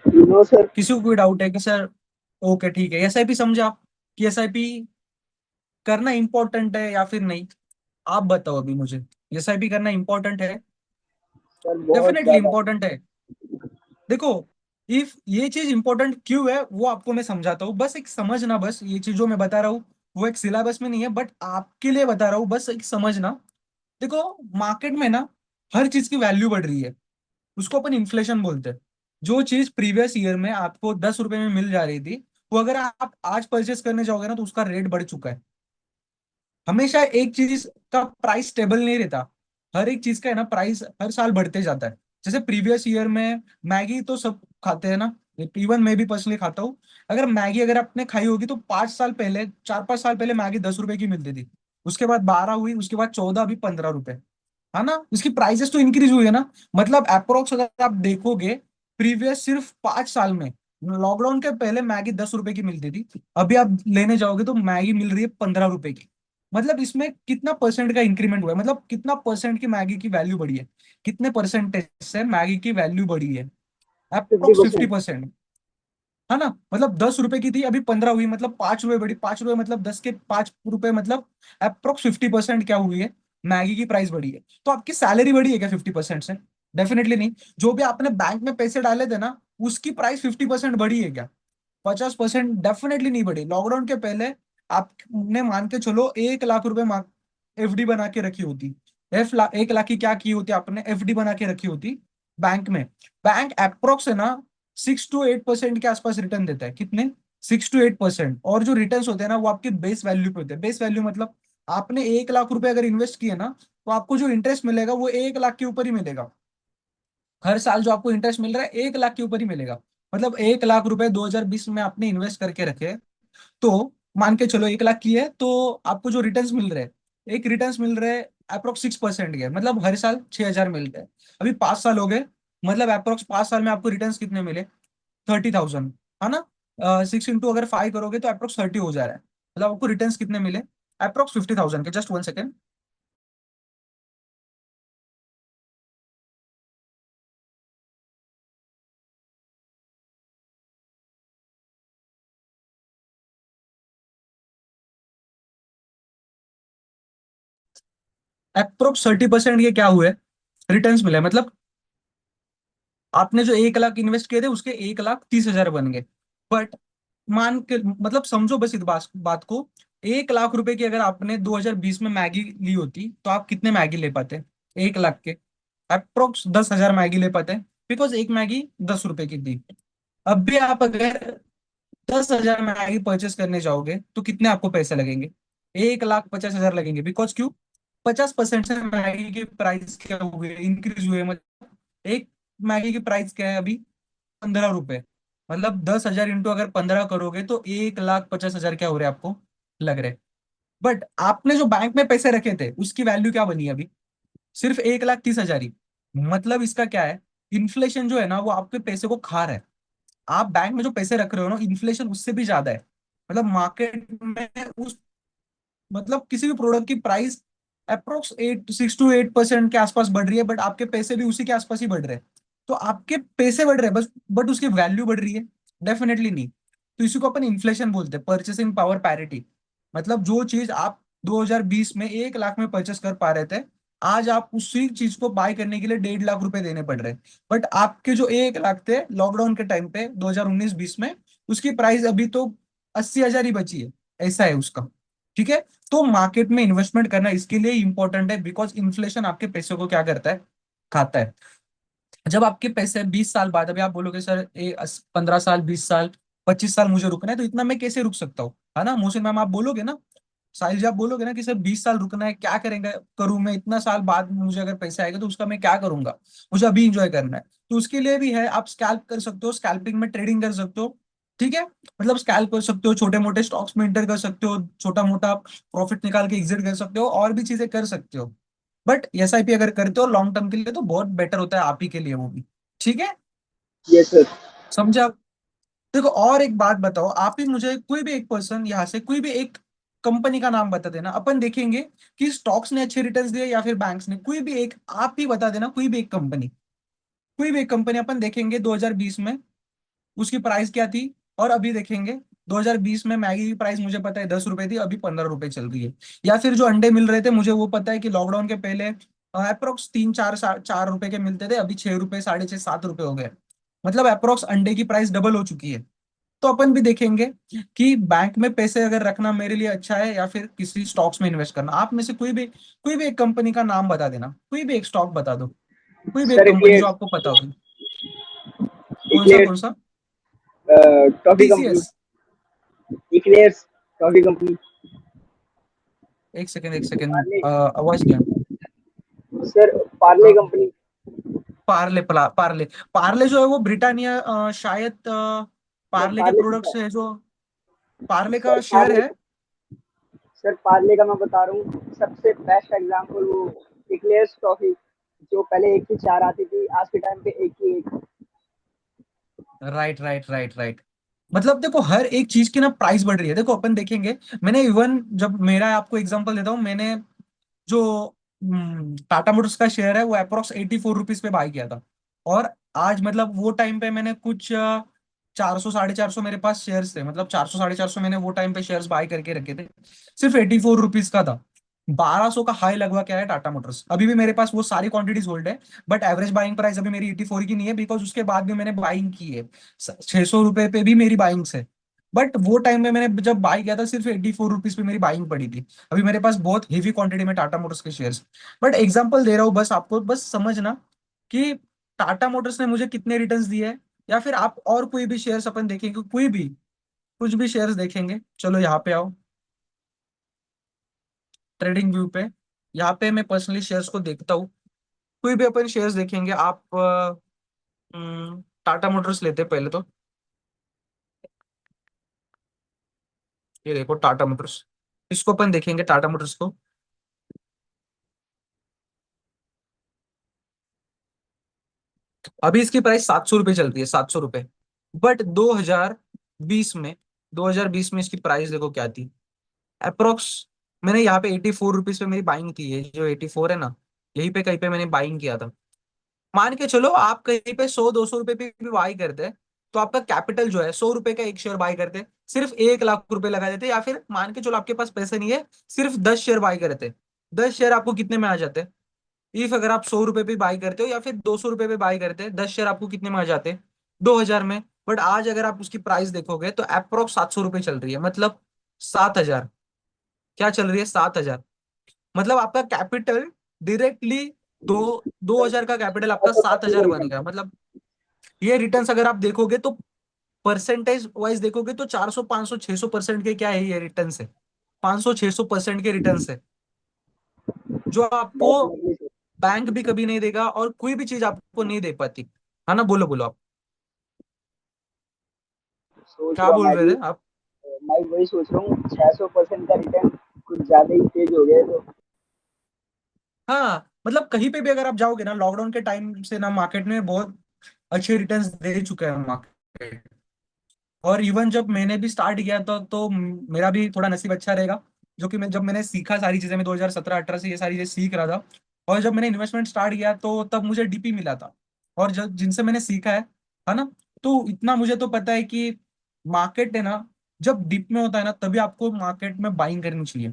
नो सर। किसी को कोई डाउट है कि सर, ओके ठीक है, SIP समझे आप कि SIP करना इंपॉर्टेंट है या फिर नहीं, आप बताओ अभी मुझे, SIP करना इंपॉर्टेंट है, सर बहुत डेफिनेटली ज्यादा। इंपॉर्टेंट है। देखो, इफ ये चीज इंपॉर्टेंट क्यों है वो आपको मैं समझाता हूँ, बस एक समझना, बस ये चीज जो मैं बता रहा हूँ वो एक सिलेबस में नहीं है, बट आपके लिए बता रहा हूँ, बस एक समझना। देखो, मार्केट में ना हर चीज की वैल्यू बढ़ रही है, उसको अपन इन्फ्लेशन बोलते हैं। जो चीज प्रीवियस ईयर में आपको 10 रुपए में मिल जा रही थी, वो अगर आप आज परचेस करने जाओगे ना तो उसका रेट बढ़ चुका है। हमेशा एक चीज का प्राइस स्टेबल नहीं रहता, हर एक चीज का है ना प्राइस हर साल बढ़ते जाता है। जैसे प्रीवियस ईयर में मैगी तो सब खाते हैं ना, इवन मैं भी पर्सनली खाता हूँ। अगर मैगी अगर आपने खाई होगी तो 5 साल पहले, 4-5 साल पहले मैगी 10 रुपए की मिलती थी, उसके बाद 12 हुई, उसके बाद 14, अभी 15 रुपए, है ना। इसकी प्राइसेस तो इंक्रीज हुई है ना। मतलब अप्रोक्स अगर आप देखोगे, प्रीवियस सिर्फ 5 साल में, लॉकडाउन के पहले मैगी 10 रुपए की मिलती थी, अभी आप लेने जाओगे तो मैगी मिल रही है 15 रुपए की। मतलब इसमें कितना परसेंट का इंक्रीमेंट हुआ है, मतलब कितना परसेंट की मैगी की वैल्यू बढ़ी है, कितने परसेंटेज से मैगी की वैल्यू बढ़ी है, fifty approx fifty percent percent है ना, मतलब 10 रुपए की थी अभी 15 हुई, मतलब 5 रुपए बढ़ी, 5 रुपए मतलब 10 के 5 रुपए, मतलब अप्रोक्स 50% क्या हुई है, मैगी की प्राइस बढ़ी है। तो आपकी सैलरी बढ़ी है क्या 50% से? डेफिनेटली नहीं। जो भी आपने बैंक में पैसे डाले थे ना, उसकी प्राइस 50% बढ़ी है क्या? 50% डेफिनेटली नहीं बढ़ी। लॉकडाउन के पहले आपने मान के चलो 1 लाख रुपए एफडी बना के रखी होती, 1 लाख की क्या की होती आपने, एफडी बना के रखी होती बैंक में। बैंक अप्रोक्स है ना 6 to 8% के आसपास रिटर्न देता है। कितने? 6 to 8%। और जो रिटर्न होते हैं ना वो आपके बेस वैल्यू पे होते हैं। बेस वैल्यू मतलब आपने 1 लाख रुपए अगर इन्वेस्ट किए ना, तो आपको जो इंटरेस्ट मिलेगा वो 1 लाख के ऊपर ही मिलेगा। हर साल जो आपको इंटरेस्ट मिल रहा है 1 लाख के ऊपर ही मिलेगा। मतलब 1 लाख रुपए 2020 में आपने इन्वेस्ट करके रखे, तो मान के चलो 1 लाख की है, तो आपको जो रिटर्न्स मिल रहे हैं, एक रिटर्न्स मिल रहे हैं अप्रोक्स 6% के, मतलब हर साल 6,000 मिलते हैं। अभी 5 साल हो गए, मतलब अप्रोक्स 5 साल में आपको रिटर्न्स कितने मिले? 30,000, है ना। 6 इंटू अगर 5 करोगे तो अप्रोक्स 30 हो जा रहा है। मतलब आपको रिटर्न्स कितने मिले? अप्रोक्स 50,000 के। Just 1 second. अप्रोक्स 30% के क्या हुए, रिटर्न्स मिले। मतलब आपने जो 1 लाख इन्वेस्ट किए थे उसके 1,30,000 बन गए। बट मान के मतलब समझो बस इस बात को, 1 लाख रुपए की अगर आपने 2020 में मैगी ली होती तो आप कितने मैगी ले पाते? 1 लाख के अप्रोक्स 10,000 मैगी ले पाते, बिकॉज एक मैगी 10 रुपए की थी। अब भी आप अगर 10,000 मैगी परचेस करने जाओगे तो कितने आपको पैसे लगेंगे? 1,50,000 लगेंगे। बिकॉज क्यों? 50% से मैगी के प्राइस क्या हुए, इंक्रीज हुए। मतलब एक मैगी की प्राइस क्या है अभी? 15 रुपए। मतलब 10,000 इंटू अगर 15 करोगे तो 1,50,000 क्या हो रहे हैं आपको लग रहे। बट आपने जो बैंक में पैसे रखे थे उसकी वैल्यू क्या बनी अभी? सिर्फ 1,30,000 ही। मतलब इसका क्या है, इन्फ्लेशन जो है ना वो आपके पैसे को खा रहा है। आप बैंक में जो पैसे रख रहे हो ना, इन्फ्लेशन उससे भी ज्यादा है। मतलब मार्केट में उस, मतलब किसी भी प्रोडक्ट की प्राइस अप्रोक्स 6 to 8% के आसपास बढ़ रही है, बट आपके पैसे भी उसी के आसपास ही बढ़ रहे हैं। तो आपके पैसे बढ़ रहे हैं बस, बट उसकी वैल्यू बढ़ रही है? डेफिनेटली नहीं। तो इसी को अपन इन्फ्लेशन बोलते हैं, परचेसिंग पावर पैरिटी। मतलब जो चीज आप 2020 में 1 लाख में परचेस कर पा रहे थे, आज आप उसी चीज को बाय करने के लिए 1.5 लाख रुपए देने पड़ रहे हैं। बट आपके जो 1 लाख थे लॉकडाउन के टाइम पे 2019-20 में, उसकी प्राइस अभी तो 80,000 ही बची है। ऐसा है उसका। ठीक है। तो मार्केट में इन्वेस्टमेंट करना इसके लिए इंपॉर्टेंट है, बिकॉज इन्फ्लेशन आपके पैसों को क्या करता है, खाता है। जब आपके पैसे 20 साल बाद, अभी आप बोलोगे सर 15 साल, 20 साल, 25 साल मुझे रुकना है, तो इतना मैं कैसे रुक सकता हूँ, है ना मोहसिन मैम, आप बोलोगे ना, साहिल जी आप बोलोगे ना कि सर 20 साल रुकना है, क्या करेंगे, करूं मैं इतना साल बाद मुझे अगर पैसा आएगा तो उसका मैं क्या करूंगा, मुझे अभी इंजॉय करना है। तो उसके लिए भी है, आप स्कैल्प कर सकते हो, स्कैल्पिंग में ट्रेडिंग कर सकते हो। ठीक है। मतलब स्कैल्प कर सकते हो, छोटे मोटे स्टॉक्स में इंटर कर सकते हो, छोटा मोटा प्रॉफिट निकाल के एग्जिट कर सकते हो, और भी चीजें कर सकते हो। बट एसआईपी अगर करते हो लॉन्ग टर्म के लिए तो बहुत बेटर होता है आप ही के लिए वो भी। ठीक है। Yes sir. समझा? देखो और एक बात बताओ, आप ही मुझे कोई भी एक पर्सन यहाँ से कोई भी एक कंपनी का नाम बता देना, अपन देखेंगे कि स्टॉक्स ने अच्छे रिटर्न्स दिए या फिर बैंक्स ने। कोई भी एक आप ही बता देना, कोई भी एक कंपनी, कोई भी एक कंपनी अपन देखेंगे 2020 में उसकी प्राइस क्या थी, और अभी देखेंगे 2020 में मैगी की प्राइस मुझे पता है 10 रुपए थी, अभी 15 रुपए चल रही है। या फिर जो अंडे मिल रहे थे मुझे वो पता है कि लॉकडाउन के पहले अप्रोक्स 3 4 4 रुपए के मिलते थे, अभी 6 रुपए, 6.5 7 रुपए हो गए। मतलब अप्रोक्स अंडे की प्राइस डबल हो चुकी है। तो अपन भी देखेंगे कि बैंक में पैसे अगर रखना मेरे लिए अच्छा है या फिर किसी स्टॉक्स में इन्वेस्ट करना। आप में से कोई भी एक कंपनी का नाम बता देना, कोई भी एक स्टॉक बता दो, कोई भी एक सर कंपनी जो इक्लेयर्स, आपको पता होगी। कौन सा इक्लेयर्स कौन सा? Toffee company, TCS. Eclairs toffee company. एक सेकंड, एक सेकंड, पार्ले, आवाज नहीं आ। Sir Parle company. पार्ले, पार्ले। पार्ले जो है वो ब्रिटानिया, शायद सर पार्ले के पार्ले, प्रोडक्ट्स है जो, पार्ले सर का शेयर पार्ले, है। सर पार्ले का मैं बता रहा हूँ सबसे बेस्ट एग्जांपल वो इक्लेयर्स टॉफी, जो पहले एक की चार आती थी, आज के टाइम पे एक की एक। Right, right, right, right. मतलब देखो हर एक चीज की ना प्राइस बढ़ रही है। देखो अपन देखेंगे, मैंने इवन जब मेरा आपको एग्जांपल देता हूँ, मैंने जो टाटा मोटर्स का शेयर है वो अप्रोक्स 84 रुपीज पे बाय किया था। और आज मतलब वो टाइम पे मैंने कुछ 400 450 मेरे पास शेयर्स थे, मतलब 400 450 मैंने वो टाइम पे शेयर्स बाय करके रखे थे, सिर्फ 84 रुपीज का था। 1200 का हाई लगवा के आया टाटा मोटर्स। अभी भी मेरे पास वो सारी क्वांटिटीज होल्ड है, बट एवरेज बाइंग प्राइस अभी मेरी 84 की नहीं है, बिकॉज उसके बाद भी मैंने बाइंग की है। 600 रुपए पे भी मेरी बाइंग्स है, बट वो टाइम में मैंने जब बाई किया था सिर्फ 84 रुपीज पे मेरी बाइंग पड़ी थी। अभी मेरे पास बहुत हेवी क्वांटिटी में टाटा मोटर्स के शेयर्स। बट एग्जांपल दे रहा हूँ बस आपको, बस समझना कि टाटा मोटर्स ने मुझे कितने रिटर्न्स दिए हैं, या फिर आप और कोई भी शेयर्स अपन देखेंगे, कोई भी कुछ भी शेयर्स देखेंगे। चलो यहाँ पे आओ, ट्रेडिंग व्यू पे। यहाँ पे मैं पर्सनली शेयर्स को देखता हूँ। कोई भी अपन शेयर्स देखेंगे, आप टाटा मोटर्स लेते हैं पहले तो। ये देखो टाटा मोटर्स, इसको अपन देखेंगे टाटा मोटर्स को। अभी इसकी प्राइस 700 रुपये चल रही है, 700 रुपये। बट 2020 में इसकी प्राइस देखो क्या थी, अप्रोक्स। मैंने यहाँ पे 84 रुपीज पे मेरी बाइंग की है, जो 84 है ना, यहीं पे कहीं पे मैंने बाइंग किया था। मान के चलो आप कहीं पे 100 200 रुपए पे भी बाई करते हैं, तो आपका कैपिटल जो है 100 रुपए का एक शेयर बाई करते, सिर्फ 1 लाख रुपए लगा देते, या फिर मान के चलो आपके पास पैसे नहीं है, सिर्फ 10 शेयर बाई करते। 10 शेयर आपको कितने में आ जाते? इफ अगर आप 100 रुपए पे बाई करते हो या फिर 200 रुपए पे बाई करते हैं, 10 शेयर आपको कितने में आ जाते? 2000 में। बट आज अगर आप उसकी प्राइस देखोगे तो अप्रोक्स 700 रुपये चल रही है, मतलब 7000। क्या चल रही है? 7000। मतलब आपका कैपिटल डायरेक्टली दो 2000 का कैपिटल आपका 7000 बन गया। मतलब ये रिटर्न्स अगर आप देखोगे तो परसेंटेज वाइज देखोगे तो 400 500 600% के क्या है, ये रिटर्न्स है। 500 600% के रिटर्न्स है, जो आपको डेफिनेटली बैंक भी कभी नहीं देगा और कोई भी चीज आपको नहीं दे पाती। है ना? बोलो बोलो आप, सोच क्या रहा बोल मैं रहे भी। थे आप? मैं वही सोच रहा हूँ 600% का रिटर्न कुछ ज्यादा ही तेज हो गया है तो। हाँ, मतलब कहीं पे भी अगर आप जाओगे ना, लॉकडाउन के टाइम से ना मार्केट में बहुत अच्छे रिटर्न्स दे चुका है मार्केट। और इवन जब मैंने भी स्टार्ट किया था तो मेरा भी थोड़ा नसीब अच्छा रहेगा, जो कि मैं जब मैंने सीखा सारी चीजें, मैं 2017 18 से ये सारी चीजें सीख रहा था। और जब मैंने इन्वेस्टमेंट स्टार्ट किया तो तब मुझे डीपी मिला था, और जब जिनसे मैंने सीखा है ना, तो इतना मुझे तो पता है कि मार्केट है ना, जब डिप में होता है ना तभी आपको मार्केट में बाइंग करनी चाहिए।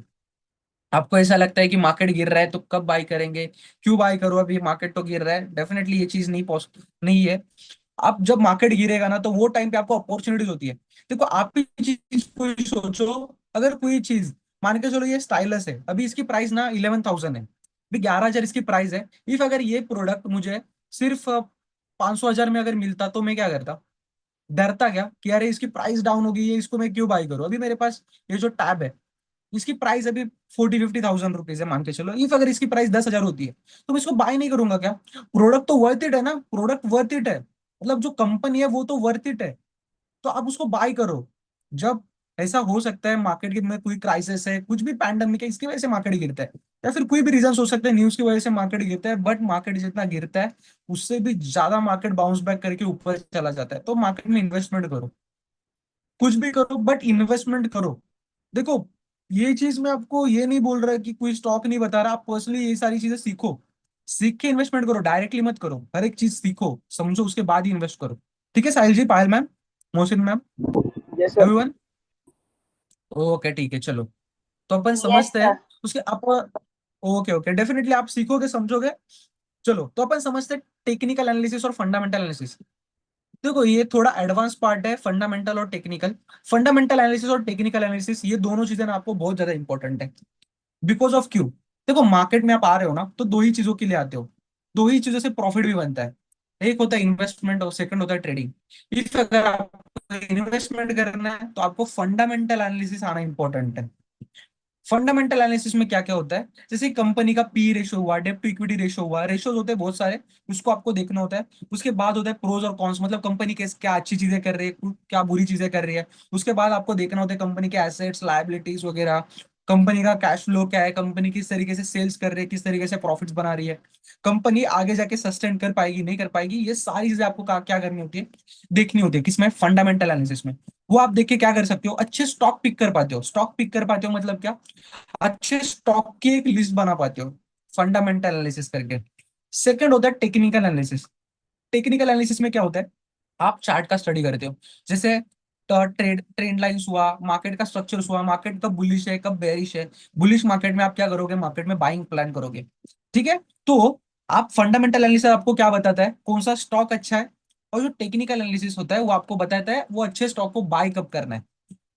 आपको ऐसा लगता है कि मार्केट गिर रहा है तो कब बाई करेंगे, क्यों बाई करो, अभी मार्केट तो गिर रहा है, डेफिनेटली ये चीज नहीं पॉसिबल नहीं है। आप जब मार्केट गिरेगा ना तो वो टाइम पे आपको अपॉर्चुनिटीज होती है। देखो आप भी चीज को ही सोचो, अगर कोई चीज, मान के चलो ये स्टाइलस है, अभी इसकी प्राइस ना 11,000 है, अभी 11,000 इसकी प्राइस है। इफ अगर ये प्रोडक्ट मुझे सिर्फ 500 हजार में अगर मिलता तो मैं क्या करता? डरता क्या कि अरे इसकी प्राइस डाउन हो गई है, इसको मैं क्यों बाई करूं? अभी मेरे पास ये जो टैब है, इसकी प्राइस अभी 40 50 थाउजेंड रुपीज है, मान के चलो। इफ अगर इसकी प्राइस 10,000 होती है तो मैं इसको बाय नहीं करूंगा क्या? प्रोडक्ट तो वर्थ इट है ना, प्रोडक्ट वर्थ इट है, मतलब जो कंपनी है वो तो वर्थ इट है, तो आप उसको बाय करो। जब ऐसा हो सकता है मार्केट के में कोई क्राइसिस है, कुछ भी पैंडमिक है, इसकी वजह से मार्केट गिरता है, या फिर कोई भी रीजन हो सकता है, न्यूज की वजह से मार्केट गिरता है, बट मार्केट जितना गिरता है उससे भी ज्यादा मार्केट बाउंस बैक करके ऊपर चला जाता है। तो मार्केट में इन्वेस्टमेंट करो, कुछ भी करो बट इन्वेस्टमेंट करो। देखो, ये चीज मैं आपको ये नहीं बोल रहा कि कोई स्टॉक नहीं बता रहा, आप पर्सनली ये सारी चीजें सीखो, सीख के इन्वेस्टमेंट करो, डायरेक्टली मत करो, हर एक चीज सीखो समझो उसके बाद ही इन्वेस्ट करो। ठीक है Sahil ji, Payal ma'am, Mohsin ma'am, yes sir. Everyone. Okay ठीक है, चलो। तो अपन यस समझते सर। हैं उसके आप। ओके ओके, डेफिनेटली आप सीखोगे समझोगे। चलो तो अपन समझते हैं टेक्निकल एनालिसिस और फंडामेंटल एनालिसिस। देखो ये थोड़ा एडवांस पार्ट है, फंडामेंटल और टेक्निकल। फंडामेंटल एनालिसिस और टेक्निकल एनालिसिस ये दोनों चीजें ना आपको बहुत ज्यादा इंपॉर्टेंट है। बिकॉज ऑफ क्यों? देखो मार्केट में आप आ रहे हो ना तो दो ही चीजों के लिए आते हो, दो ही चीजों से प्रॉफिट भी बनता है, एक होता है इन्वेस्टमेंट और सेकंड होता है ट्रेडिंग। इफ अगर आपको इन्वेस्टमेंट करना है तो आपको फंडामेंटल एनालिसिस आना इंपॉर्टेंट है। फंडामेंटल एनालिसिस में क्या क्या होता है, जैसे कंपनी का पी रेशो हुआ, डेब्ट टू इक्विटी रेशो हुआ, रेशोज होते हैं बहुत सारे, उसको आपको देखना होता है। उसके बाद होता है प्रोज और कॉन्स, मतलब कंपनी कैसे क्या अच्छी चीजें कर रही है, क्या बुरी चीजें कर रही है। उसके बाद आपको देखना होता है कंपनी के एसेट्स लायबिलिटीज वगैरह, कंपनी का कैश फ्लो क्या है, कंपनी किस तरीके से सेल्स कर रही है, किस तरीके से प्रॉफिट्स बना रही है, कंपनी आगे जाके सस्टेन कर पाएगी नहीं कर पाएगी, ये सारी चीजें आपको क्या करनी होती है, देखनी होती है, किसमें? फंडामेंटल एनालिसिस में। वो आप देख के क्या कर सकते हो, अच्छे स्टॉक पिक कर पाते हो। स्टॉक पिक कर पाते हो मतलब क्या? अच्छे स्टॉक की एक लिस्ट बना पाते हो फंडामेंटल एनालिसिस करके। सेकंड होता है टेक्निकल एनालिसिस। टेक्निकल एनालिसिस में क्या होता है, आप चार्ट का स्टडी करते हो, जैसे ट्रेंड लाइंस हुआ, मार्केट का स्ट्रक्चर हुआ, मार्केट कब बुलिश है कब बेरिश है। बुलिश मार्केट में आप क्या करोगे, मार्केट में बाइंग प्लान करोगे। ठीक है। तो आप फंडामेंटल एनालिसिस आपको क्या बताता है, कौन सा स्टॉक अच्छा है, और जो टेक्निकल एनालिसिस होता है वो आपको बताता है वो अच्छे स्टॉक को बाय कब करना है।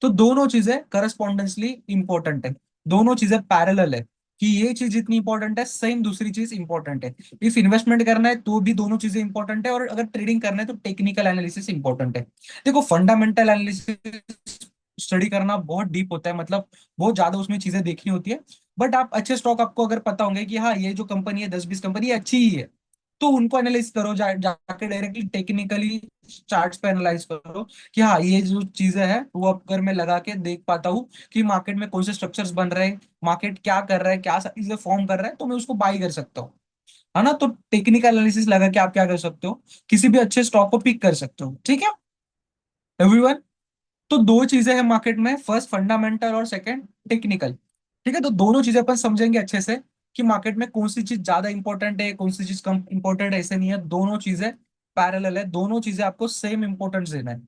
तो दोनों चीजें करस्पॉन्डेंसली इंपॉर्टेंट है, दोनों चीजें पैरेलल है, कि ये चीज इतनी इंपॉर्टेंट है सेम दूसरी चीज इंपॉर्टेंट है। इफ इन्वेस्टमेंट करना है तो भी दोनों चीजें इंपॉर्टेंट है, और अगर ट्रेडिंग करना है तो टेक्निकल एनालिसिस इंपॉर्टेंट है। देखो फंडामेंटल एनालिसिस स्टडी करना बहुत डीप होता है, मतलब बहुत ज्यादा उसमें चीजें देखनी होती है। बट आप अच्छे स्टॉक आपको अगर पता होंगे कि हाँ ये जो कंपनी है 10-20 कंपनी ये अच्छी ही है, तो उनको एनालाइज करो, जाके डायरेक्टली टेक्निकली चार्ट्स पे एनालाइज करो कि हाँ ये जो चीजें हैं वो अब अगर मैं लगा के देख पाता हूँ कि मार्केट में कौन से स्ट्रक्चर्स बन रहे हैं, मार्केट क्या कर रहा है, क्या चीजें फॉर्म कर रहा है, तो मैं उसको बाई कर सकता हूँ। है ना। तो टेक्निकल एनालिसिस लगा के आप क्या कर सकते हो, किसी भी अच्छे स्टॉक को पिक कर सकते हो। ठीक है एवरीवन। तो दो चीजें हैं मार्केट में, फर्स्ट फंडामेंटल और सेकंड टेक्निकल। ठीक है। तो दोनों चीजें अपन समझेंगे अच्छे से कि मार्केट में कौन सी चीज ज्यादा इंपॉर्टेंट है कौन सी चीज कम इंपॉर्टेंट है, ऐसे नहीं है, दोनों चीजें पैरेलल है, दोनों चीजें आपको सेम इंपॉर्टेंस देना है।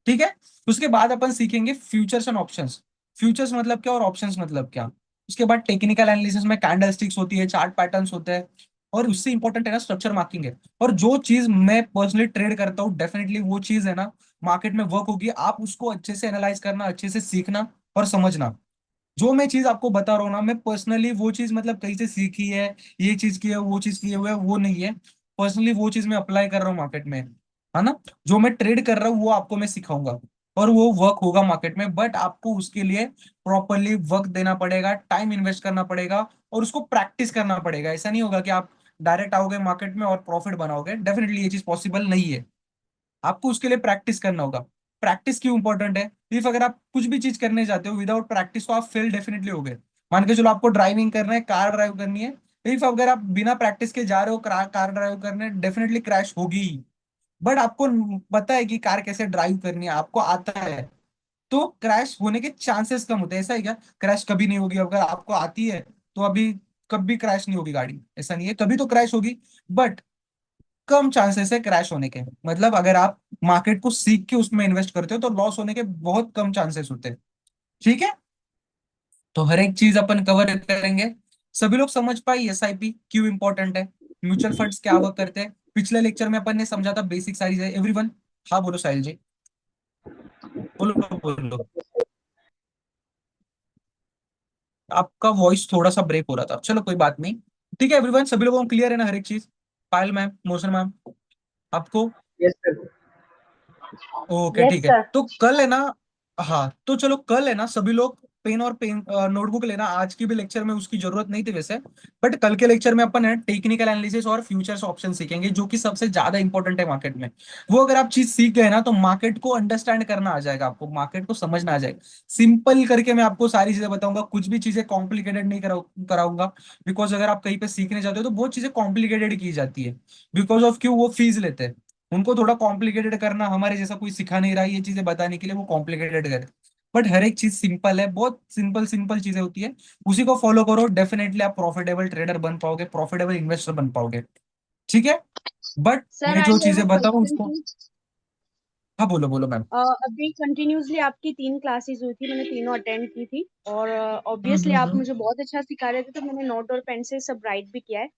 ठीक है। उसके बाद अपन सीखेंगे फ्यूचर्स एंड ऑप्शंस। फ्यूचर्स मतलब क्या और ऑप्शंस मतलब क्या। उसके बाद टेक्निकल एनालिसिस में कैंडल स्टिक्स होती है, चार्ट पैटर्न्स होते हैं, और उससे इंपॉर्टेंट है ना स्ट्रक्चर मार्किंग है। और जो चीज मैं पर्सनली ट्रेड करता हूँ डेफिनेटली वो चीज है ना मार्केट में वर्क होगी, आप उसको अच्छे से एनालाइज करना, अच्छे से सीखना और समझना। जो मैं चीज आपको बता रहा हूँ ना, मैं पर्सनली वो चीज मतलब कहीं से सीखी है, ये चीज की है वो चीज की है वो नहीं है। पर्सनली वो चीज मैं अप्लाई कर रहा हूँ मार्केट में, है ना। जो मैं ट्रेड कर रहा हूँ वो आपको मैं सिखाऊंगा, और वो वर्क होगा मार्केट में, बट आपको उसके लिए प्रॉपरली वक्त देना पड़ेगा, टाइम इन्वेस्ट करना पड़ेगा, और उसको प्रैक्टिस करना पड़ेगा। ऐसा नहीं होगा कि आप डायरेक्ट आओगे मार्केट में और प्रॉफिट बनाओगे, डेफिनेटली ये चीज पॉसिबल नहीं है। आपको उसके लिए प्रैक्टिस करना होगा। प्रैक्टिस क्यों इंपॉर्टेंट है, इफ अगर आप कुछ भी चीज करने जाते हो विदाउट प्रैक्टिस तो आप फेल डेफिनेटली हो गए। मान के चलो आपको ड्राइविंग करना है, कार ड्राइव करनी है, इफ अगर आप बिना प्रैक्टिस के जा रहे हो कार ड्राइव करने, डेफिनेटली क्रैश होगी ही। बट आपको पता है कि कार कैसे ड्राइव करनी है, आपको आता है, तो क्रैश होने के चांसेस कम होते हैं। ऐसा है क्या, क्रैश कभी नहीं होगी अगर आपको आती है, तो अभी कभी क्रैश नहीं होगी गाड़ी, ऐसा नहीं है, कभी तो क्रैश होगी, बट कम चांसेस है क्रैश होने के। मतलब अगर आप मार्केट को सीख के उसमें इन्वेस्ट करते हो तो लॉस होने के बहुत कम चांसेस होते हैं। ठीक है। तो हर एक चीज अपन कवर करेंगे। सभी लोग समझ पाई एसआईपी क्यों इंपॉर्टेंट है, म्यूचुअल फंड्स क्या वर्क करते हैं। पिछले लेक्चर में अपन ने समझा था बेसिक सारी है एवरीवन। हाँ बोलो साहिल जी, बोलो बोलो। आपका वॉइस थोड़ा सा ब्रेक हो रहा था, चलो कोई बात नहीं। ठीक है एवरीवन, सभी लोगों को क्लियर है ना हर एक चीज। पायल मैम, मोशन मैम, आपको। Yes sir. ओके यस ठीक है। सर। तो कल है ना, हाँ तो चलो कल है ना सभी लोग पेन और पेन नोटबुक लेना। आज की भी लेक्चर में उसकी जरूरत नहीं थी वैसे, बट कल के लेक्चर में अपन है टेक्निकल एनालिसिस और फ्यूचर्स ऑप्शन सीखेंगे, जो कि सबसे ज्यादा इंपॉर्टेंट है मार्केट में। वो अगर आप चीज सीख गए ना तो मार्केट को अंडरस्टैंड करना आ जाएगा, आपको मार्केट को समझना आ जाएगा। सिंपल करके मैं आपको सारी चीजें बताऊंगा, कुछ भी चीजें कॉम्प्लिकेटेड नहीं कराऊंगा। बिकॉज अगर आप कहीं पे सीखने जाते हो तो बहुत चीजें कॉम्प्लिकेटेड की जाती है, बिकॉज ऑफ क्यों, वो फीस लेते हैं। उनको थोड़ा कॉम्प्लिकेटेड करना, हमारे जैसा कोई सिखा नहीं रहा है ये चीजें बताने के लिए, वो कॉम्प्लिकेटेड करे। बट हर एक चीज सिंपल है, बहुत सिंपल सिंपल चीजें होती है, उसी को फॉलो करो, डेफिनेटली आप प्रॉफिटेबल ट्रेडर बन पाओगे, प्रॉफिटेबल इन्वेस्टर बन पाओगे। ठीक है। बट सर मैं आई जो हैव चीजें अ बताऊँ क्वेश्चन उसको, टू। हाँ बोलो बोलो मैम। अभी कंटिन्यूअसली आपकी 3 क्लासेस हुई थी, मैंने तीनों अटेंड की थी, और ऑब्वियसली आप हम्म। मुझे बहुत अच्छा सिखा रहे थे, तो मैंने नोट और पेन से सब राइट भी किया है।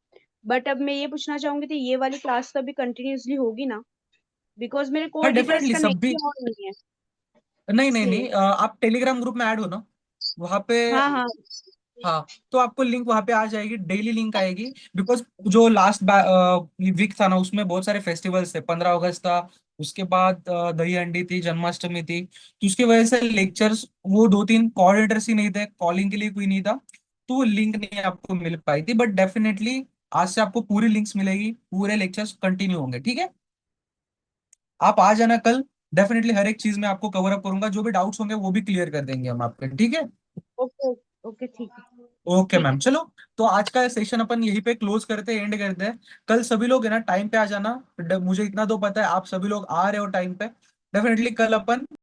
बट अब मैं ये पूछना चाहूंगी थी, ये वाली क्लास तो अभी कंटिन्यूअसली होगी ना? बिकॉज मेरे हाँ कोर डिटेल्स डेफिनेटली का सब भी। नहीं और नहीं है, नहीं नहीं इसलिए। नहीं, आप टेलीग्राम ग्रुप में ऐड हो ना वहाँ पे। हाँ हाँ। हाँ तो आपको लिंक वहां पे आ जाएगी, डेली लिंक आएगी। बिकॉज जो लास्ट वीक था ना उसमें बहुत सारे फेस्टिवल्स थे, 15 अगस्त था, उसके बाद दही हंडी थी, जन्माष्टमी थी, तो उसकी वजह से लेक्चर्स वो 2-3 कोऑर्डिनेटर्स ही नहीं थे, कॉलिंग के लिए कोई नहीं था, तो वो लिंक नहीं आपको मिल पाई थी। बट डेफिनेटली आज से आपको पूरी लिंक्स मिलेगी, पूरे लेक्चर्स कंटिन्यू होंगे। ठीक है। आप आ जाना कल, डेफिनेटली हर एक चीज मैं आपको कवर अप करूंगा, जो भी डाउट्स होंगे वो भी क्लियर कर देंगे हम आपके। ठीक है। ओके। ओके ठीक है। ओके ठीक मैम है। चलो। तो आज का सेशन अपन यहीं पे क्लोज करते हैं, एंड करते हैं। कल सभी लोग है ना टाइम पे आ जाना, मुझे इतना तो पता है आप सभी लोग आ रहे हो टाइम पे। डेफिनेटली कल अपन